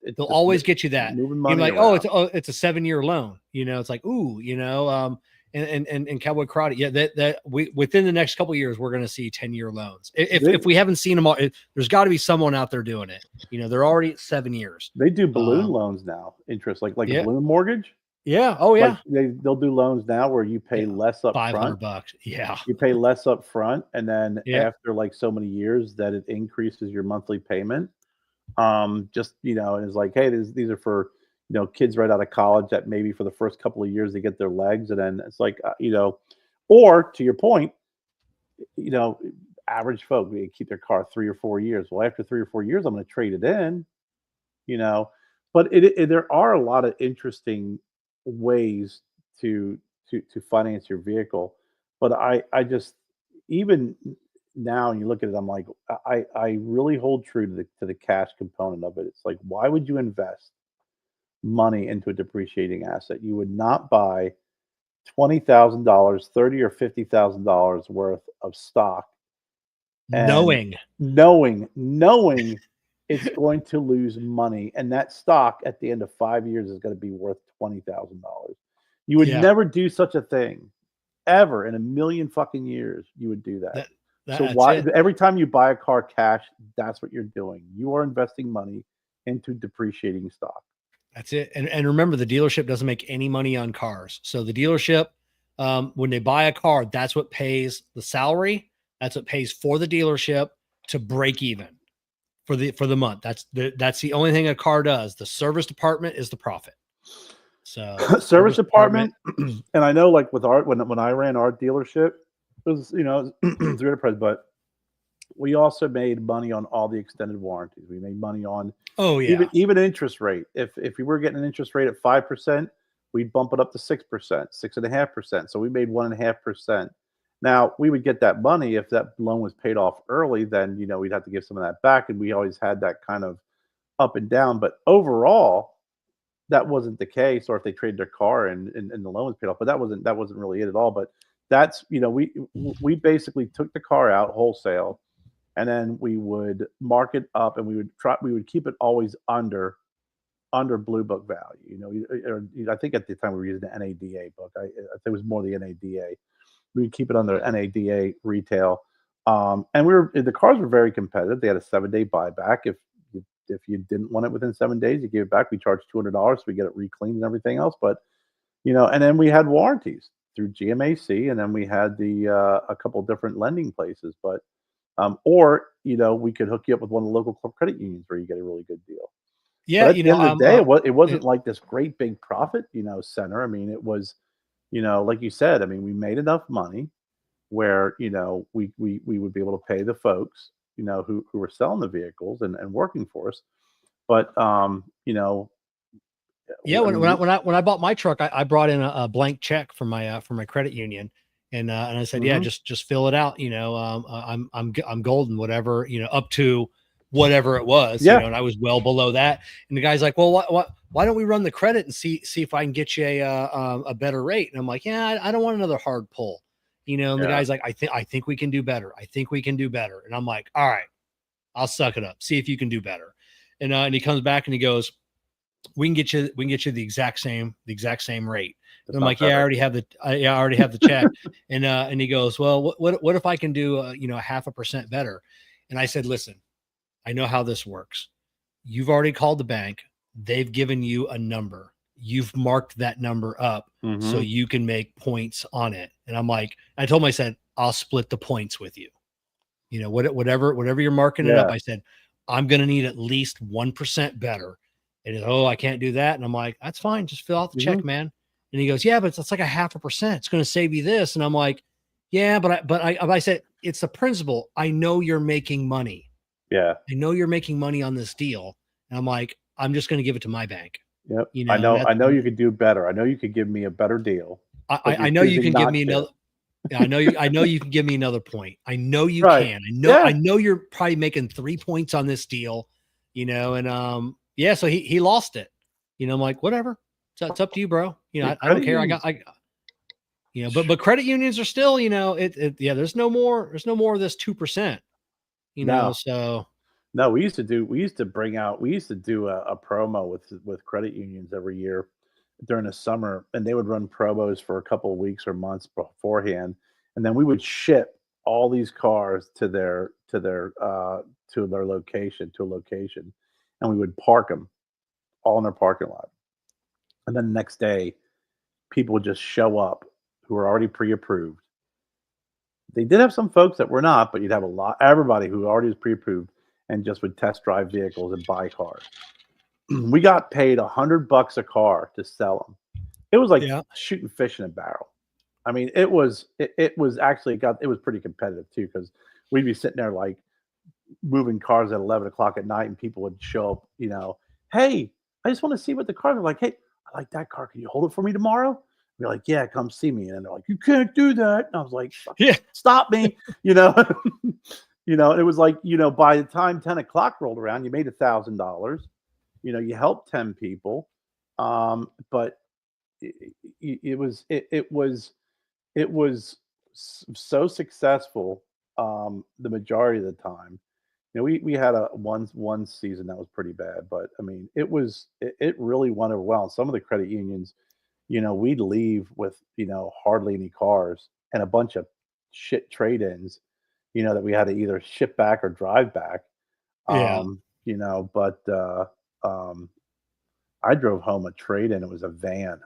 it's always just get you that. moving You're money like, around. it's a 7-year loan. You know, it's like, ooh, you know, and Cowboy Karate. Yeah, that we within the next couple of years, we're going to see 10-year loans. If we haven't seen them all, there's got to be someone out there doing it. You know, they're already at 7 years. They do balloon loans now, interest like Yeah. a balloon mortgage. Yeah. Oh yeah. Like they'll do loans now where you pay less up front. $500. Yeah. You pay less up front, and then Yeah. after like so many years that it increases your monthly payment. Just, you know, and it's like, hey, these are for, you know, kids right out of college that maybe for the first couple of years they get their legs, and then it's like, you know, or to your point, you know, average folk, they keep their car 3 or 4 years. Well, after 3 or 4 years, I'm going to trade it in, you know. But there are a lot of interesting ways to finance your vehicle. But I just, even now, and you look at it, I'm like, I really hold true to the cash component of it. It's like, why would you invest money into a depreciating asset? You would not buy $20,000, $30 or $50,000 worth of stock, and knowing it's going to lose money, and that stock at the end of 5 years is going to be worth $20,000. You would never do such a thing, ever in a million fucking years. You would do that. So why every time you buy a car cash, that's what you're doing. You are investing money into depreciating stock. That's it. And remember, the dealership doesn't make any money on cars. So the dealership, when they buy a car, that's what pays the salary. That's what pays for the dealership to break even for the month. That's the only thing a car does. The service department is the profit. So service department, and I know, like with when I ran our dealership, it was, you know, through enterprise, but we also made money on all the extended warranties. We made money on even interest rate. If we were getting an interest rate at 5%, we'd bump it up to 6%, 6.5%. So we made 1.5%. Now we would get that money if that loan was paid off early. Then, you know, we'd have to give some of that back, and we always had that kind of up and down. But overall, that wasn't the case. Or if they traded their car and the loan was paid off, but that wasn't really it at all. But that's, you know, we basically took the car out wholesale, and then we would mark it up, and we would keep it always under Blue Book value. You know, I think at the time we were using the NADA book. I think it was more the NADA. We would keep it under NADA retail, and the cars were very competitive. They had a 7-day buyback. If you didn't want it within 7 days, you gave it back. We charged $200, so we get it recleaned and everything else. But, you know, and then we had warranties through GMAC, and then we had a couple different lending places. But or, you know, we could hook you up with one of the local credit unions where you get a really good deal. Yeah, but at the end of the day, it wasn't like this great big profit, you know, center. I mean, it was, you know, like you said, I mean, we made enough money where, you know, we would be able to pay the folks, you know, who were selling the vehicles and working for us. But you know, yeah, when I bought my truck, I brought in a blank check from my credit union, and I said, yeah, just fill it out. You know, I'm golden, whatever, you know, up to whatever it was. You know, and I was well below that. And the guy's like, well, why don't we run the credit and see if I can get you a better rate? And I'm like, yeah, I don't want another hard pull. You know, and the guy's like, I think we can do better. I think we can do better. And I'm like, all right, I'll suck it up. See if you can do better. And he comes back and he goes, we can get you the exact same rate. And I'm like, yeah, I already have the check. And he goes, well, what if I can do, you know, 0.5% better? And I said, listen, I know how this works. You've already called the bank. They've given you a number. You've marked that number up so you can make points on it. And I'm like, I told him, I said, I'll split the points with you. You know, whatever you're marking it up. I said, I'm going to need at least 1% better. And I can't do that. And I'm like, that's fine. Just fill out the check, man. And he goes, yeah, but it's like 0.5%. It's going to save you this. And I'm like, yeah, but I said, it's the principle. I know you're making money. Yeah. I know you're making money on this deal. And I'm like, I'm just going to give it to my bank. Yep. You I know, know. I know you could do better. I know you could give me a better deal. But I you're know you choosing can give not me to. another. Yeah, I know you can give me another point. I know you Right. can. Yeah. I know you're probably making 3 points on this deal, you know, and yeah, so he lost it. You know, I'm like, whatever. So it's up to you, bro. You know, Dude, I don't credit care. unions. You know, but credit unions are still, you know, yeah, there's no more of this 2%, you know, No. so No, we used to do a promo with credit unions every year during the summer, and they would run promos for a couple of weeks or months beforehand, and then we would ship all these cars to their location, to a location, and we would park them all in their parking lot. And then the next day, people would just show up who were already pre-approved. They did have some folks that were not, but you'd have everybody who already was pre-approved and just would test drive vehicles and buy cars. We got paid $100 a car to sell them. It was like yeah. shooting fish in a barrel. I mean, it was actually it was pretty competitive too, because we'd be sitting there like moving cars at 11 o'clock at night, and people would show up. Hey, I just want to see what the cars are like. Hey, I like that car. Can you hold it for me tomorrow? We're like, yeah, come see me. And they're like, you can't do that. And I was like, Yeah. stop me. you know, and it was like, by the time 10 o'clock rolled around, you made $1,000. You helped 10 people. But it was so successful, the majority of the time. We had a one season that was pretty bad, but I mean, it really went over well. Some of the credit unions, we'd leave with, hardly any cars and a bunch of shit trade-ins, that we had to either ship back or drive back. Yeah. But I drove home a trade-in. It was a van.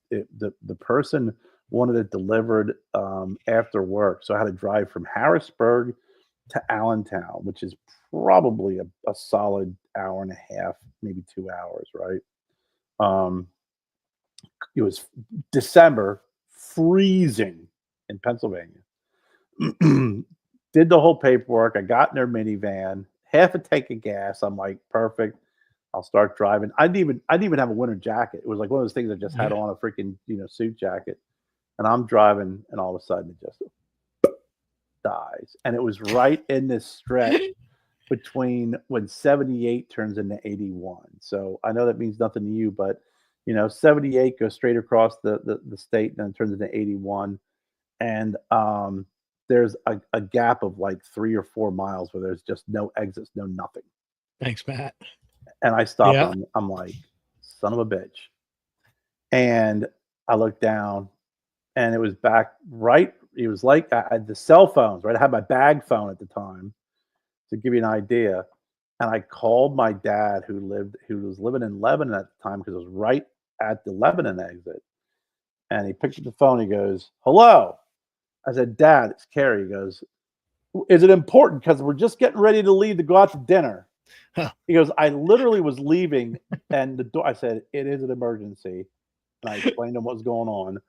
The person wanted it delivered after work, so I had to drive from Harrisburg to Allentown, which is probably a solid hour and a half, maybe 2 hours, right? Um, it was December, freezing in Pennsylvania. Did the whole paperwork. I got in their minivan, half a tank of gas. I'm like, perfect. I'll start driving. I didn't even have a winter jacket. It was like one of those things I just had Yeah. on a freaking suit jacket, and I'm driving, and all of a sudden it just dies. And it was right in this stretch between when 78 turns into 81. So I know that means nothing to you, but 78 goes straight across the state and then turns into 81. And there's a gap of like 3 or 4 miles where there's just no exits, no nothing. Thanks, Matt. And I stop Yeah. and I'm like, son of a bitch. And I look down, and it was back right. It was like I had the cell phones, right? I had my bag phone at the time, to give you an idea. And I called my dad, who was living in Lebanon at the time, because it was right at the Lebanon exit. And he picked up the phone. He goes, "Hello." I said, "Dad, it's Kerry." He goes, "Is it important? Because we're just getting ready to leave to go out to dinner." Huh. He goes, "I literally was leaving, and the door." I said, "It is an emergency," and I explained to him what was going on.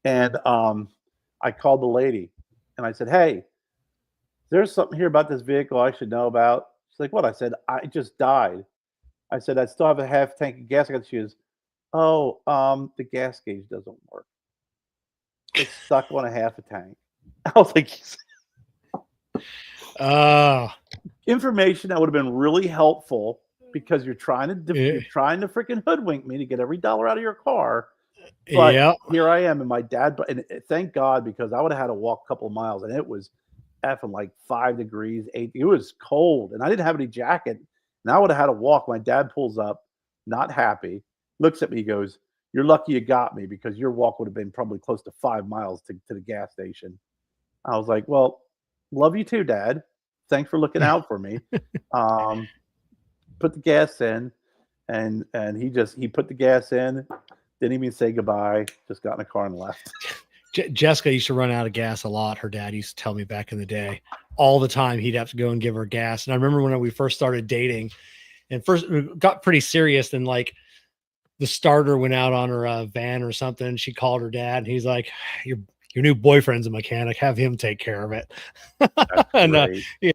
And I called the lady, and I said, "Hey, there's something here about this vehicle I should know about." She's like, "What?" I said, "I just died." I said, "I still have a half tank of gas." She goes, "Oh, the gas gauge doesn't work. It's stuck on a half a tank." I was like, information that would have been really helpful, because you're trying to freaking hoodwink me to get every dollar out of your car. But yeah. here I am, and my dad. And thank God, because I would have had to walk a couple of miles, and it was effing like 5 degrees, 8. It was cold, and I didn't have any jacket, and I would have had to walk. My dad pulls up, not happy, looks at me, goes, "You're lucky you got me, because your walk would have been probably close to 5 miles to the gas station." I was like, "Well, love you too, Dad. Thanks for looking out for me." Put the gas in, and he put the gas in, didn't even say goodbye, just got in a car and left. Jessica used to run out of gas a lot. Her dad used to tell me back in the day, all the time he'd have to go and give her gas. And I remember when we first started dating, and first it got pretty serious, and like the starter went out on her van or something. She called her dad, and he's like, your new boyfriend's a mechanic. Have him take care of it." That's And great. yeah,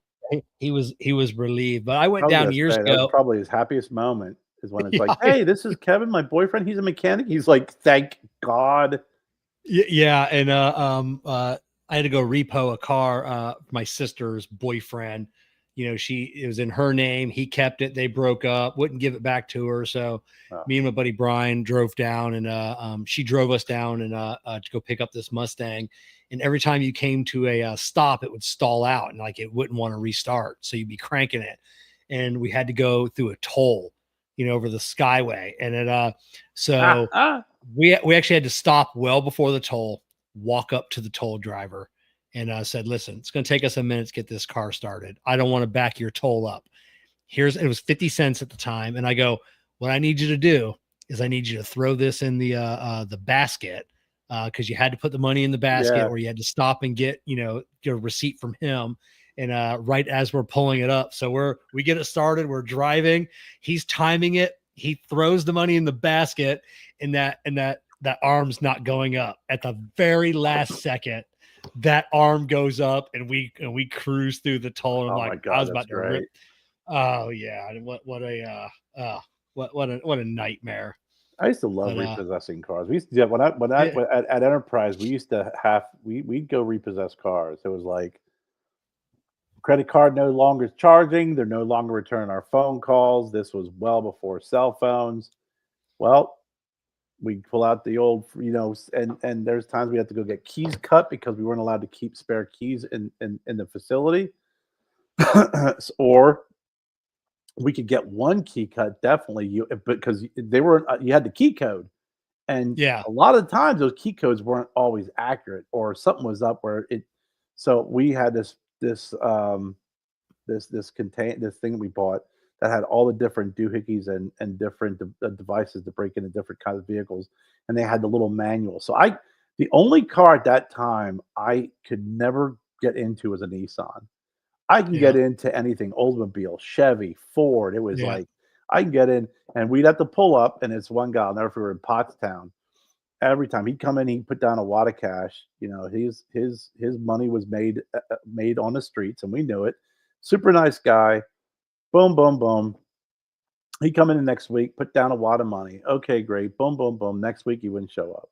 he was relieved. But I I went was down gonna years say that was ago. probably his happiest moment is when it's like, Yeah, "Hey, this is Kevin, my boyfriend. He's a mechanic." He's like, "Thank God." yeah, and I had to go repo a car. My sister's boyfriend, you know, it was in her name. He kept it. They broke up, wouldn't give it back to her. So Oh, me and my buddy Brian drove down, and she drove us down and to go pick up this Mustang. And every time you came to a stop, it would stall out and like it wouldn't want to restart. So you'd be cranking it, and we had to go through a toll, you know, over the Skyway, and so ah. we actually had to stop well before the toll, walk up to the toll driver, and said, "Listen, it's going to take us a minute to get this car started. I don't want to back your toll up. It was 50 cents at the time, and I go, what I need you to do is I need you to throw this in the basket because you had to put the money in the basket, Yeah. or you had to stop and get a receipt from him." And right as we're pulling it up, so we get it started, we're driving, he's timing it, he throws the money in the basket, and that arm's not going up at the very last second. That arm goes up, and we cruise through the toll. And I'm Oh my like, I God, was that's about to rip. great. Oh yeah, what a nightmare. I used to love But repossessing cars. We used to do that yeah, when at Enterprise, we used to have we'd go repossess cars. It was like credit card no longer charging, they're no longer returning our phone calls. This was well before cell phones. Well, we pull out the old, and there's times we had to go get keys cut because we weren't allowed to keep spare keys in the facility, or we could get one key cut. Definitely, because they were you had the key code, and yeah, a lot of times those key codes weren't always accurate, or something was up where it. So we had this thing that we bought that had all the different doohickeys and different devices to break into different kinds of vehicles, and they had the little manual. So the only car at that time I could never get into was a Nissan. I can yeah, get into anything, Oldsmobile, Chevy, Ford. It was yeah, like I can get in, and we'd have to pull up, and it's one guy. I'll never forget. We were in Pottstown. Every time he'd come in, he'd put down a wad of cash. His money was made on the streets, and we knew it. Super nice guy. Boom, boom, boom. He'd come in the next week, put down a wad of money. Okay, great. Boom, boom, boom. Next week he wouldn't show up.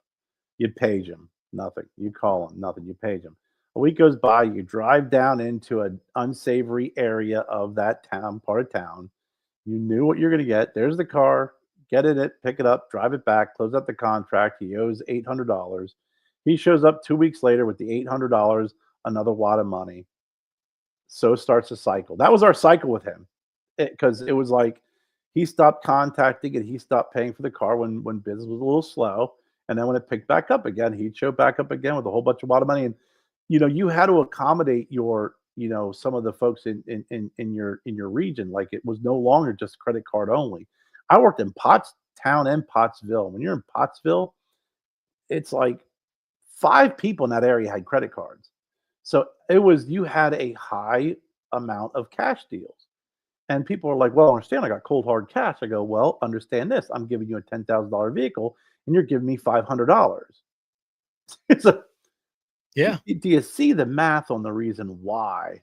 You'd page him, nothing. You call him, nothing. You page him. A week goes by. You drive down into an unsavory area of that part of town. You knew what you're going to get. There's the car. Get in it, pick it up, drive it back, close out the contract. He owes $800. He shows up 2 weeks later with the $800, another wad of money. So starts a cycle. That was our cycle with him, because it was like he stopped contacting and he stopped paying for the car when business was a little slow. And then when it picked back up again, he'd show back up again with a whole bunch of wad of money. And you had to accommodate some of the folks in your region. Like, it was no longer just credit card only. I worked in Pottstown and Pottsville. When you're in Pottsville, it's like 5 people in that area had credit cards. So you had a high amount of cash deals. And people are like, well, understand, I got cold hard cash. I go, well, understand this. I'm giving you a $10,000 vehicle and you're giving me $500. So yeah, do you see the math on the reason why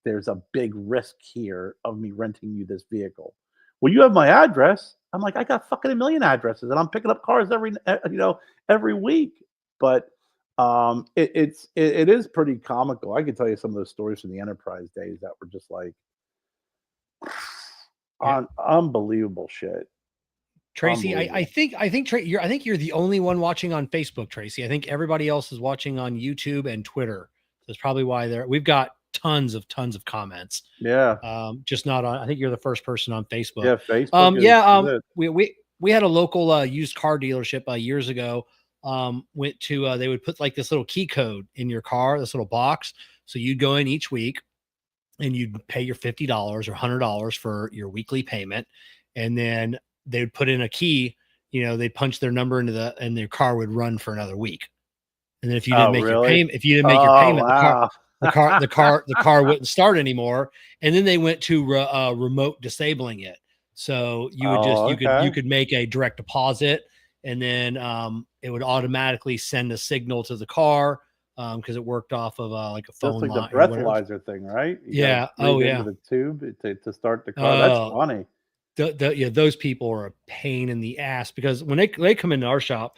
there's a big risk here of me renting you this vehicle? Well, you have my address. I'm like, I got fucking a million addresses, and I'm picking up cars every week. But it is pretty comical. I could tell you some of those stories from the Enterprise days that were just like yeah. unbelievable shit. Tracy, Unbelievable. I think you're the only one watching on Facebook, Tracy. I think everybody else is watching on YouTube and Twitter. That's probably why we've got tons of comments. Yeah. Just not on. I think you're the first person on Facebook. Yeah. Facebook is it. We had a local used car dealership years ago. Went to they would put like this little key code in your car, this little box. So you'd go in each week and you'd pay your $50 or $100 for your weekly payment, and then they would put in a key. They'd punch their number and their car would run for another week. And then if you didn't Oh, make your really? payment, Oh, wow. the car wouldn't start anymore. And then they went to remote disabling it. So Oh, you okay. could make a direct deposit, and then it would automatically send a signal to the car because it worked off of like a Just phone like the line or whatever. breathalyzer thing, right? You got to Yeah. Oh breathe into yeah. the tube to start the car. That's Oh, funny. yeah, those people are a pain in the ass because when they come into our shop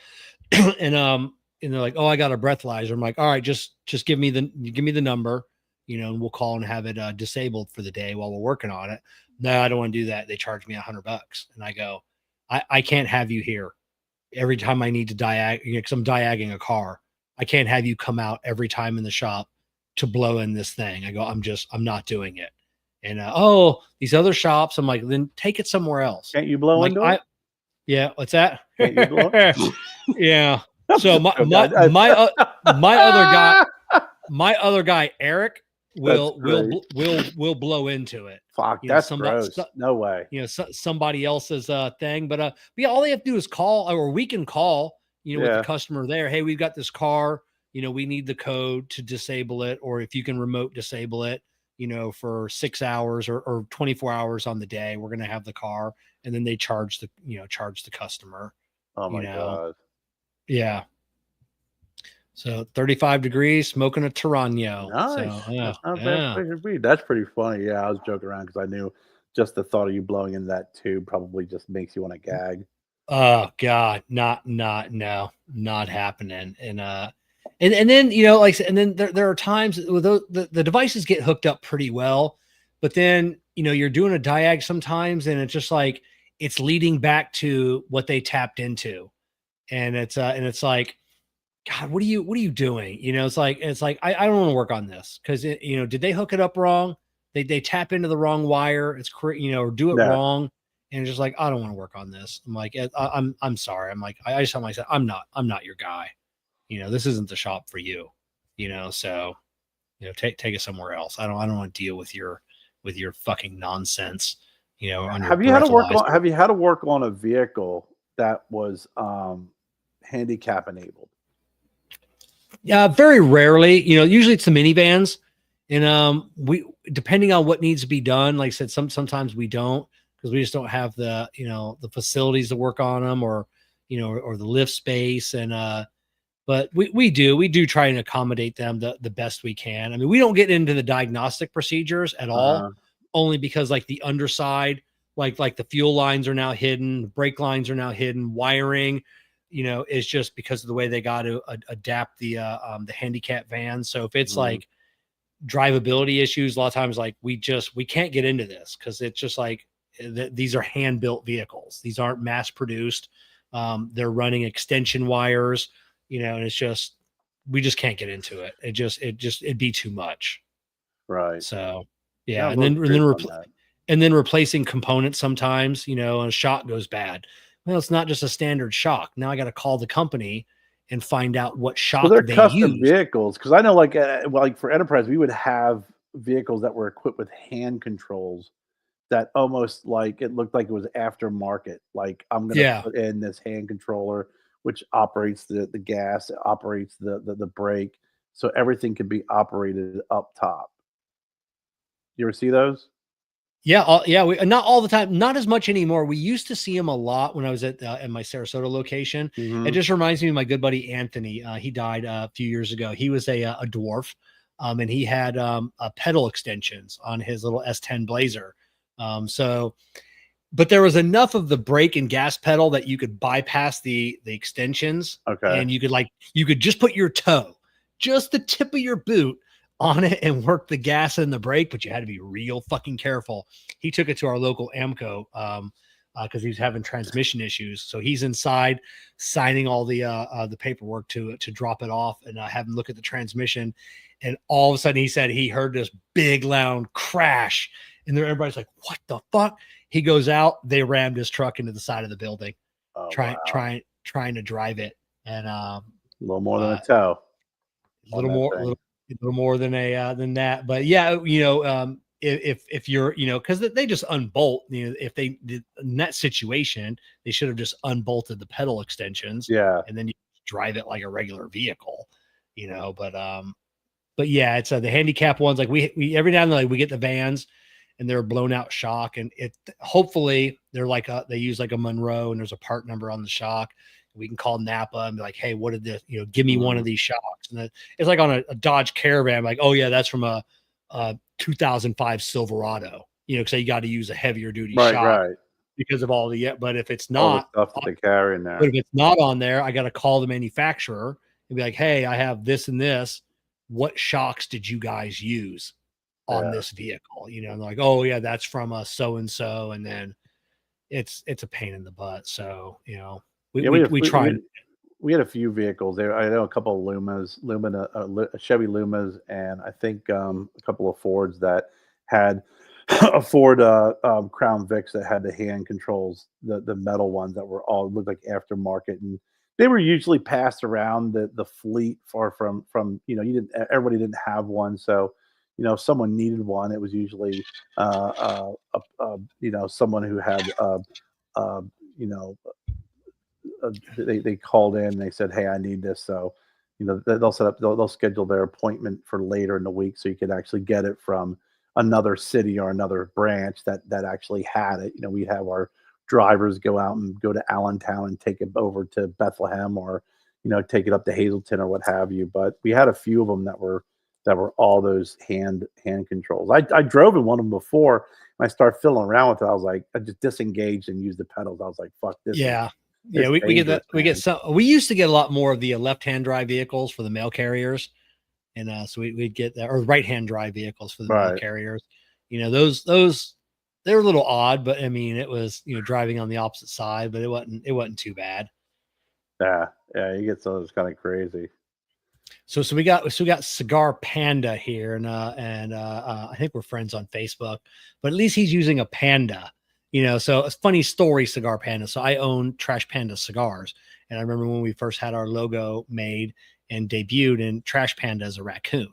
and they're like, oh, I got a breathalyzer. I'm like, all right, just give me the number, and we'll call and have it disabled for the day while we're working on it. No, I don't want to do that. They charge me $100, and I go, I can't have you here every time I need to because I'm diagging a car. I can't have you come out every time in the shop to blow in this thing. I go, I'm not doing it. And oh, these other shops, I'm like, then take it somewhere else. Can't you I'm blow like, into it? yeah, what's that? Can't you blow it? Yeah. I'm So just joking. my other guy, Eric, That's will great. blow into it. Fuck, that's gross. No way. Somebody else's thing. But yeah, all they have to do is call, or we can call, with the customer there. Hey, we've got this car. We need the code to disable it, or if you can remote disable it, for 6 hours or 24 hours on the day, we're going to have the car, and then they charge the customer. Oh my God. Yeah. So 35 degrees, smoking a Tarano. Nice. So, yeah, That's not bad place to be. That's pretty funny. Yeah, I was joking around because I knew just the thought of you blowing into that tube probably just makes you want to gag. Oh God, not happening. And then like I said, and then there are times where the devices get hooked up pretty well, but then you're doing a diag sometimes, and it's just like it's leading back to what they tapped into, and it's like, God, what are you doing? It's like I don't want to work on this because did they hook it up wrong? They tap into the wrong wire. It's or do it wrong. And it's just like, I don't want to work on this. I'm like, I'm sorry. I'm like, I just tell myself, I'm not your guy. This isn't the shop for you. So take it somewhere else. I don't want to deal with your fucking nonsense. On your Have you had to work on a vehicle that was handicap enabled? Yeah, very rarely. Usually it's the minivans, and we depending on what needs to be done. Like I said, sometimes we don't, because we just don't have the the facilities to work on them, or or the lift space. And but we do try and accommodate them the best we can. I mean, we don't get into the diagnostic procedures at all, only because like the underside, like the fuel lines are now hidden, the brake lines are now hidden, wiring, is just because of the way they got to adapt the handicap van. So if it's like drivability issues, a lot of times like we can't get into this because it's just like these are hand built vehicles. These aren't mass produced. They're running extension wires, and it's just, we just can't get into it. It'd be too much. Right. So yeah. And then replacing components sometimes, and a shock goes bad. Well, it's not just a standard shock. Now I got to call the company and find out what shock they're they custom use. vehicles, because I know like for Enterprise, we would have vehicles that were equipped with hand controls that almost like it looked like it was aftermarket. Like, I'm going to put in this hand controller, which operates the gas, operates the brake, so everything can be operated up top. You ever see those? Yeah, not all the time, not as much anymore. We used to see them a lot when I was at my Sarasota location. It just reminds me of my good buddy Anthony. He died a few years ago. He was a dwarf, and he had pedal extensions on his little S10 Blazer. But there was enough of the brake and gas pedal that you could bypass the extensions. Okay. And you could just put your toe, just the tip of your boot, on it and work the gas and the brake, but you had to be real fucking careful. He took it to our local AMCO because he was having transmission issues. So he's inside signing all the paperwork to drop it off and have him look at the transmission. And all of a sudden he said he heard this big loud crash, and there everybody's like, what the fuck? He goes out, they rammed his truck into the side of the building, trying to drive it. And a little more than a toe. A little more than than that. But yeah, if you're, because they just unbolt, if they did in that situation, they should have just unbolted the pedal extensions. Yeah. And then you drive it like a regular vehicle, but yeah, it's the handicap ones. Like we every now and then, like, we get the vans and they're blown out shock, and hopefully they're like they use like a Monroe, and there's a part number on the shock. We can call Napa and be like, hey, what did this, give me one of these shocks. And it's like on a Dodge Caravan, like, oh yeah, that's from a 2005 Silverado, because you got to use a heavier duty shock because of all the, but if it's all the not, stuff that they carry in there. but if it's not on there, I got to call the manufacturer and be like, hey, I have this and this. What shocks did you guys use on this vehicle? And they're like, oh yeah, that's from a so-and-so. And then it's a pain in the butt. So, we tried. We had a few vehicles there. I know a couple of Chevy Lumas, and I think a couple of Fords that had a Ford Crown Vics that had the hand controls, the metal ones that were all looked like aftermarket, and they were usually passed around the fleet far from everybody didn't have one, so if someone needed one, it was usually someone who had they called in and they said, hey, I need this. So, they'll schedule their appointment for later in the week so you could actually get it from another city or another branch that actually had it. We have our drivers go out and go to Allentown and take it over to Bethlehem or, take it up to Hazleton or what have you. But we had a few of them that were all those hand controls. I drove in one of them before and I started fiddling around with it. I was like, I just disengaged and used the pedals. I was like, fuck this. Yeah. Yeah, we get that. We get some. We used to get a lot more of the left-hand drive vehicles for the mail carriers, and so we'd get that, or right-hand drive vehicles for the mail carriers. Those they're a little odd, but I mean, it was driving on the opposite side, but it wasn't too bad. Yeah, you get some of those kind of crazy. So we got Cigar Panda here, and I think we're friends on Facebook, but at least he's using a Panda. So a funny story, Cigar Panda. So I own Trash Panda cigars. And I remember when we first had our logo made and debuted, and Trash Panda is a raccoon.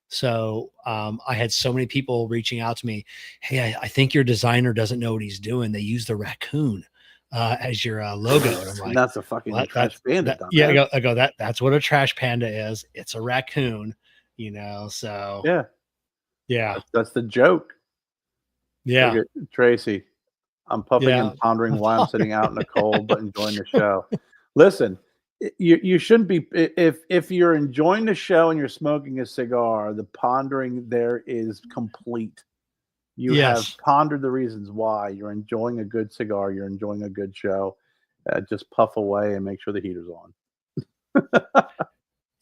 So I had so many people reaching out to me. Hey, I think your designer doesn't know what he's doing. They use the raccoon as your logo. And I'm like, that's a fucking Trash Panda. I go, that's what a Trash Panda is. It's a raccoon, so. Yeah. That's the joke. Yeah. Look at Tracy. I'm puffing and pondering while I'm sitting out in the cold, but enjoying the show. Listen, you shouldn't be if you're enjoying the show and you're smoking a cigar. The pondering there is complete. You have pondered the reasons why you're enjoying a good cigar. You're enjoying a good show. Just puff away and make sure the heater's on.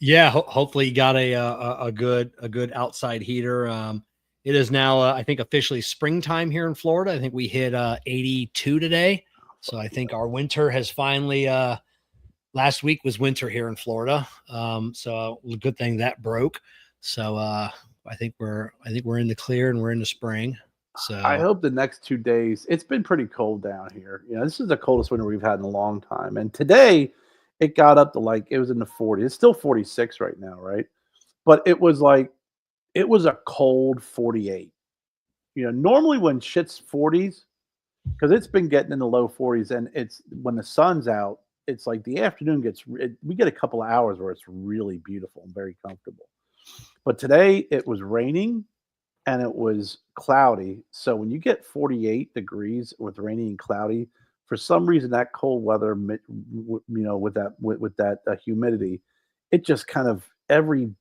Yeah, hopefully you got a good outside heater. It is now, I think, officially springtime here in Florida. I think we hit 82 today. So I think our winter has finally, last week was winter here in Florida. So a good thing that broke. So I think we're in the clear and we're in the spring. So I hope the next 2 days, it's been pretty cold down here. This is the coldest winter we've had in a long time. And today it got up to it was in the 40s. It's still 46 right now, right? But it was a cold 48. Normally when shit's 40s, because it's been getting in the low 40s, and it's when the sun's out, it's like the afternoon we get a couple of hours where it's really beautiful and very comfortable. But today it was raining and it was cloudy. So when you get 48 degrees with rainy and cloudy, for some reason that cold weather, with that humidity, it just kind of every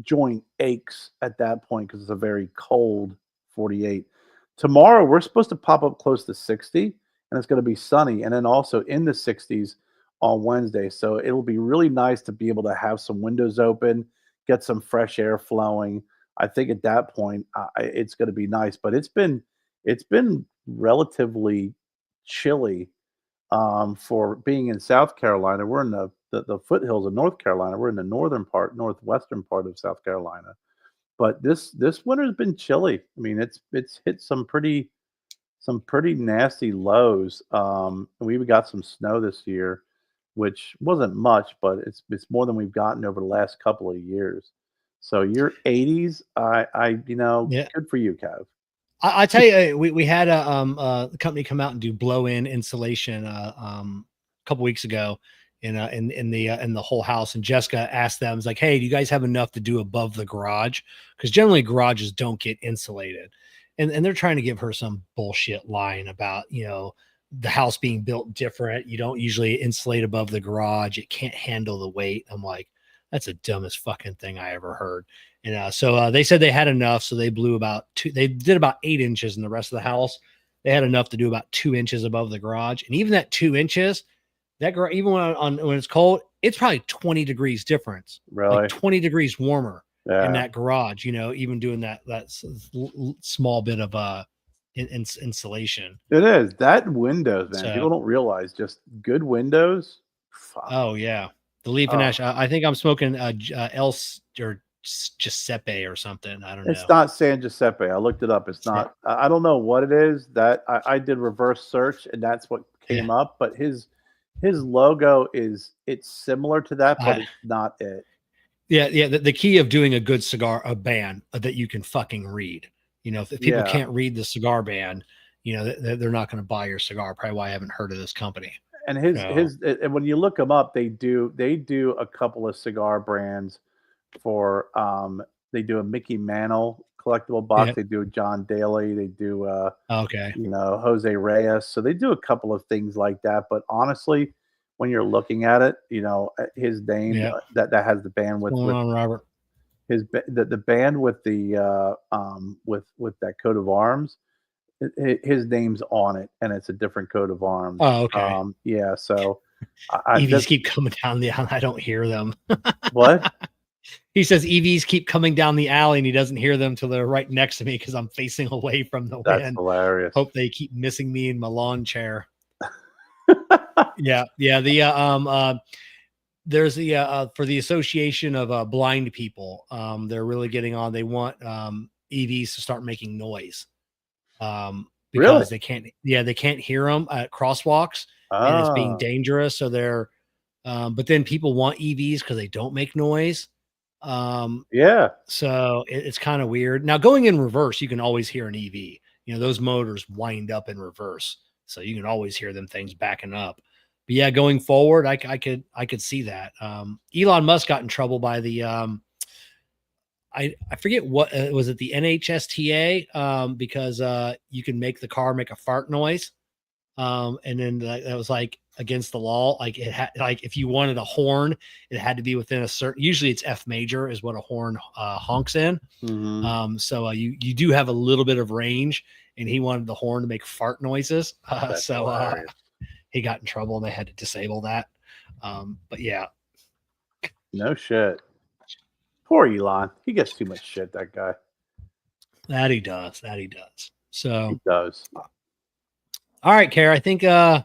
joint aches at that point because it's a very cold 48. Tomorrow we're supposed to pop up close to 60 and it's going to be sunny, and then also in the 60s on Wednesday. So it'll be really nice to be able to have some windows open, get some fresh air flowing. I think at that point it's going to be nice, but it's been relatively chilly for being in South Carolina. We're in the foothills of North Carolina. We're in the northwestern part of South Carolina. But this winter has been chilly. I mean, it's hit some pretty nasty lows. We even got some snow this year, which wasn't much, but it's more than we've gotten over the last couple of years. So your 80s, good for you, Kev. I tell you, we had a company come out and do blow-in insulation a couple weeks ago in the whole house, and Jessica asked them, "It's like, hey, do you guys have enough to do above the garage? Because generally garages don't get insulated." And they're trying to give her some bullshit line about the house being built different. You don't usually insulate above the garage. It can't handle the weight. I'm like, that's the dumbest fucking thing I ever heard. And so they said they had enough. So they blew they did about 8 inches in the rest of the house. They had enough to do about 2 inches above the garage. And even that 2 inches, even when it's cold, it's probably 20 degrees difference, Really? like 20 degrees warmer Yeah. in that garage, even doing that small bit of insulation. It is. That windows, man. So, People don't realize just good windows. Fuck. oh yeah, the leaf and ash. I think I'm smoking or Giuseppe or something. I don't know. It's not San Giuseppe. I looked it up. It's not. I don't know what it is. That I did reverse search, and that's what came up. But his logo it's similar to that, but it's not it. Yeah. The key of doing a good cigar, a band that you can fucking read. If people can't read the cigar band, they're not going to buy your cigar. Probably why I haven't heard of this company. And and when you look them up, they do a couple of cigar brands for they do a Mickey Mantle collectible box. Yep. They do a John Daly. They do okay. Jose Reyes. So they do a couple of things like that. But honestly, when you're looking at it, his name that has the band with Robert. The band with the with that coat of arms, his name's on it, and it's a different coat of arms. Oh, okay. Yeah. So EVs keep coming down the alley. I don't hear them. What? He says EVs keep coming down the alley, and he doesn't hear them till they're right next to me because I'm facing away from the wind. That's hilarious. Hope they keep missing me in my lawn chair. Yeah. There's the for the Association of Blind People. They're really getting on. They want EVs to start making noise. Because really? they can't hear them at crosswalks, and it's being dangerous. So they're but then people want EVs because they don't make noise. Yeah. So it's kind of weird. Now going in reverse, you can always hear an EV. Those motors wind up in reverse, so you can always hear them things backing up. But yeah, going forward, I could see that. Elon Musk got in trouble by the I forget what was it, the NHSTA, because you can make the car make a fart noise, and then that was like against the law. Like it had, like if you wanted a horn, it had to be within a certain. Usually, it's F major is what a horn honks in. Mm-hmm. So you do have a little bit of range, and he wanted the horn to make fart noises. He got in trouble, and they had to disable that. But yeah, no shit. Poor Elon. He gets too much shit, that guy. That he does. So he does. All right, Kerr. I think it's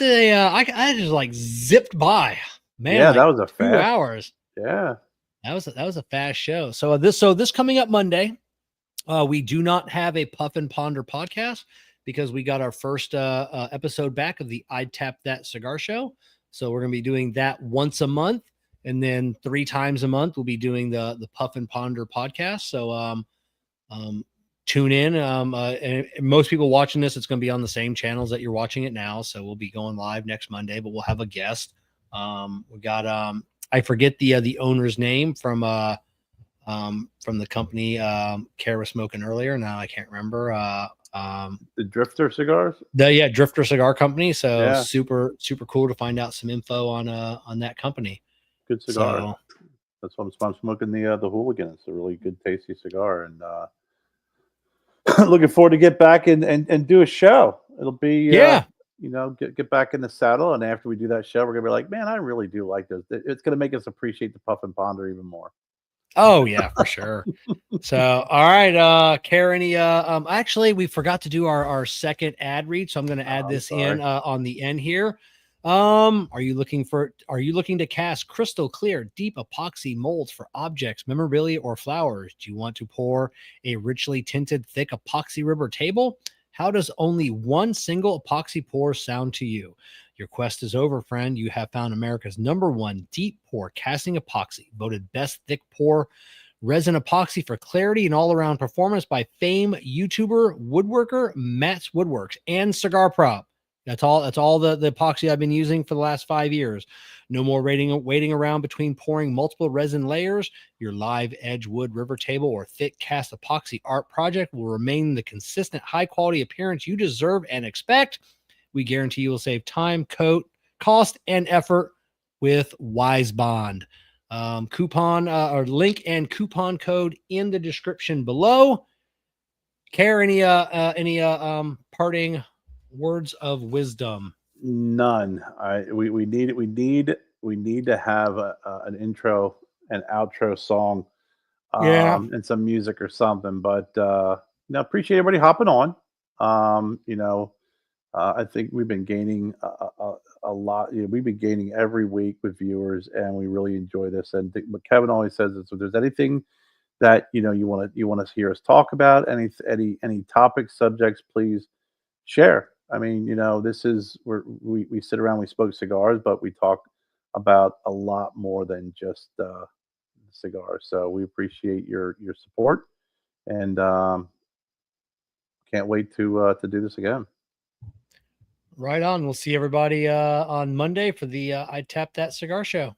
I just like zipped by. Man, yeah, like that was a 2 hours. Yeah. That was a fast show. So this coming up Monday, we do not have a Puff and Ponder podcast because we got our first episode back of the I'd Tap That Cigar Show. So we're going to be doing that once a month. And then 3 times a month, we'll be doing the Puff and Ponder podcast. So tune in. And most people watching this, it's going to be on the same channels that you're watching it now. So we'll be going live next Monday, but we'll have a guest. We got I forget the owner's name from the company Kerr was smoking earlier. Now I can't remember. The Drifter Cigars. Drifter Cigar Company. So super cool to find out some info on that company. Good cigar. So, that's why I'm smoking the Hooligan. It's a really good, tasty cigar, and looking forward to get back and do a show. It'll be get back in the saddle, and after we do that show, we're gonna be like, man, I really do like those. It's gonna make us appreciate the Puff and Ponder even more. Oh yeah, for sure. So all right, Kerr, actually we forgot to do our second ad read, so I'm going to add this in on the end here. Are you looking to cast crystal clear, deep epoxy molds for objects, memorabilia, or flowers? Do you want to pour a richly tinted, thick epoxy rubber table? How does only one single epoxy pour sound to you? Your quest is over, friend. You have found America's #1 deep pour casting epoxy, voted best thick pour resin epoxy for clarity and all-around performance by famed YouTuber, woodworker Matt's Woodworks and Cigar Prop. That's all the epoxy I've been using for the last 5 years. No more waiting around between pouring multiple resin layers. Your live edge wood river table or thick cast epoxy art project will remain the consistent high quality appearance you deserve and expect. We guarantee you will save time, cost, and effort with Wise Bond. Coupon or link and coupon code in the description below. Care, any parting words of wisdom? None. We need to have an intro and outro song, Yeah. and some music or something. But appreciate everybody hopping on. I think we've been gaining a lot. We've been gaining every week with viewers, and we really enjoy this. And what Kevin always says is, if there's anything that you want to hear us talk about, any topics, subjects, please share. I mean, this is where we sit around, we smoke cigars, but we talk about a lot more than just cigars. So we appreciate your support, and can't wait to do this again. Right on. We'll see everybody on Monday for the I Tap That Cigar Show.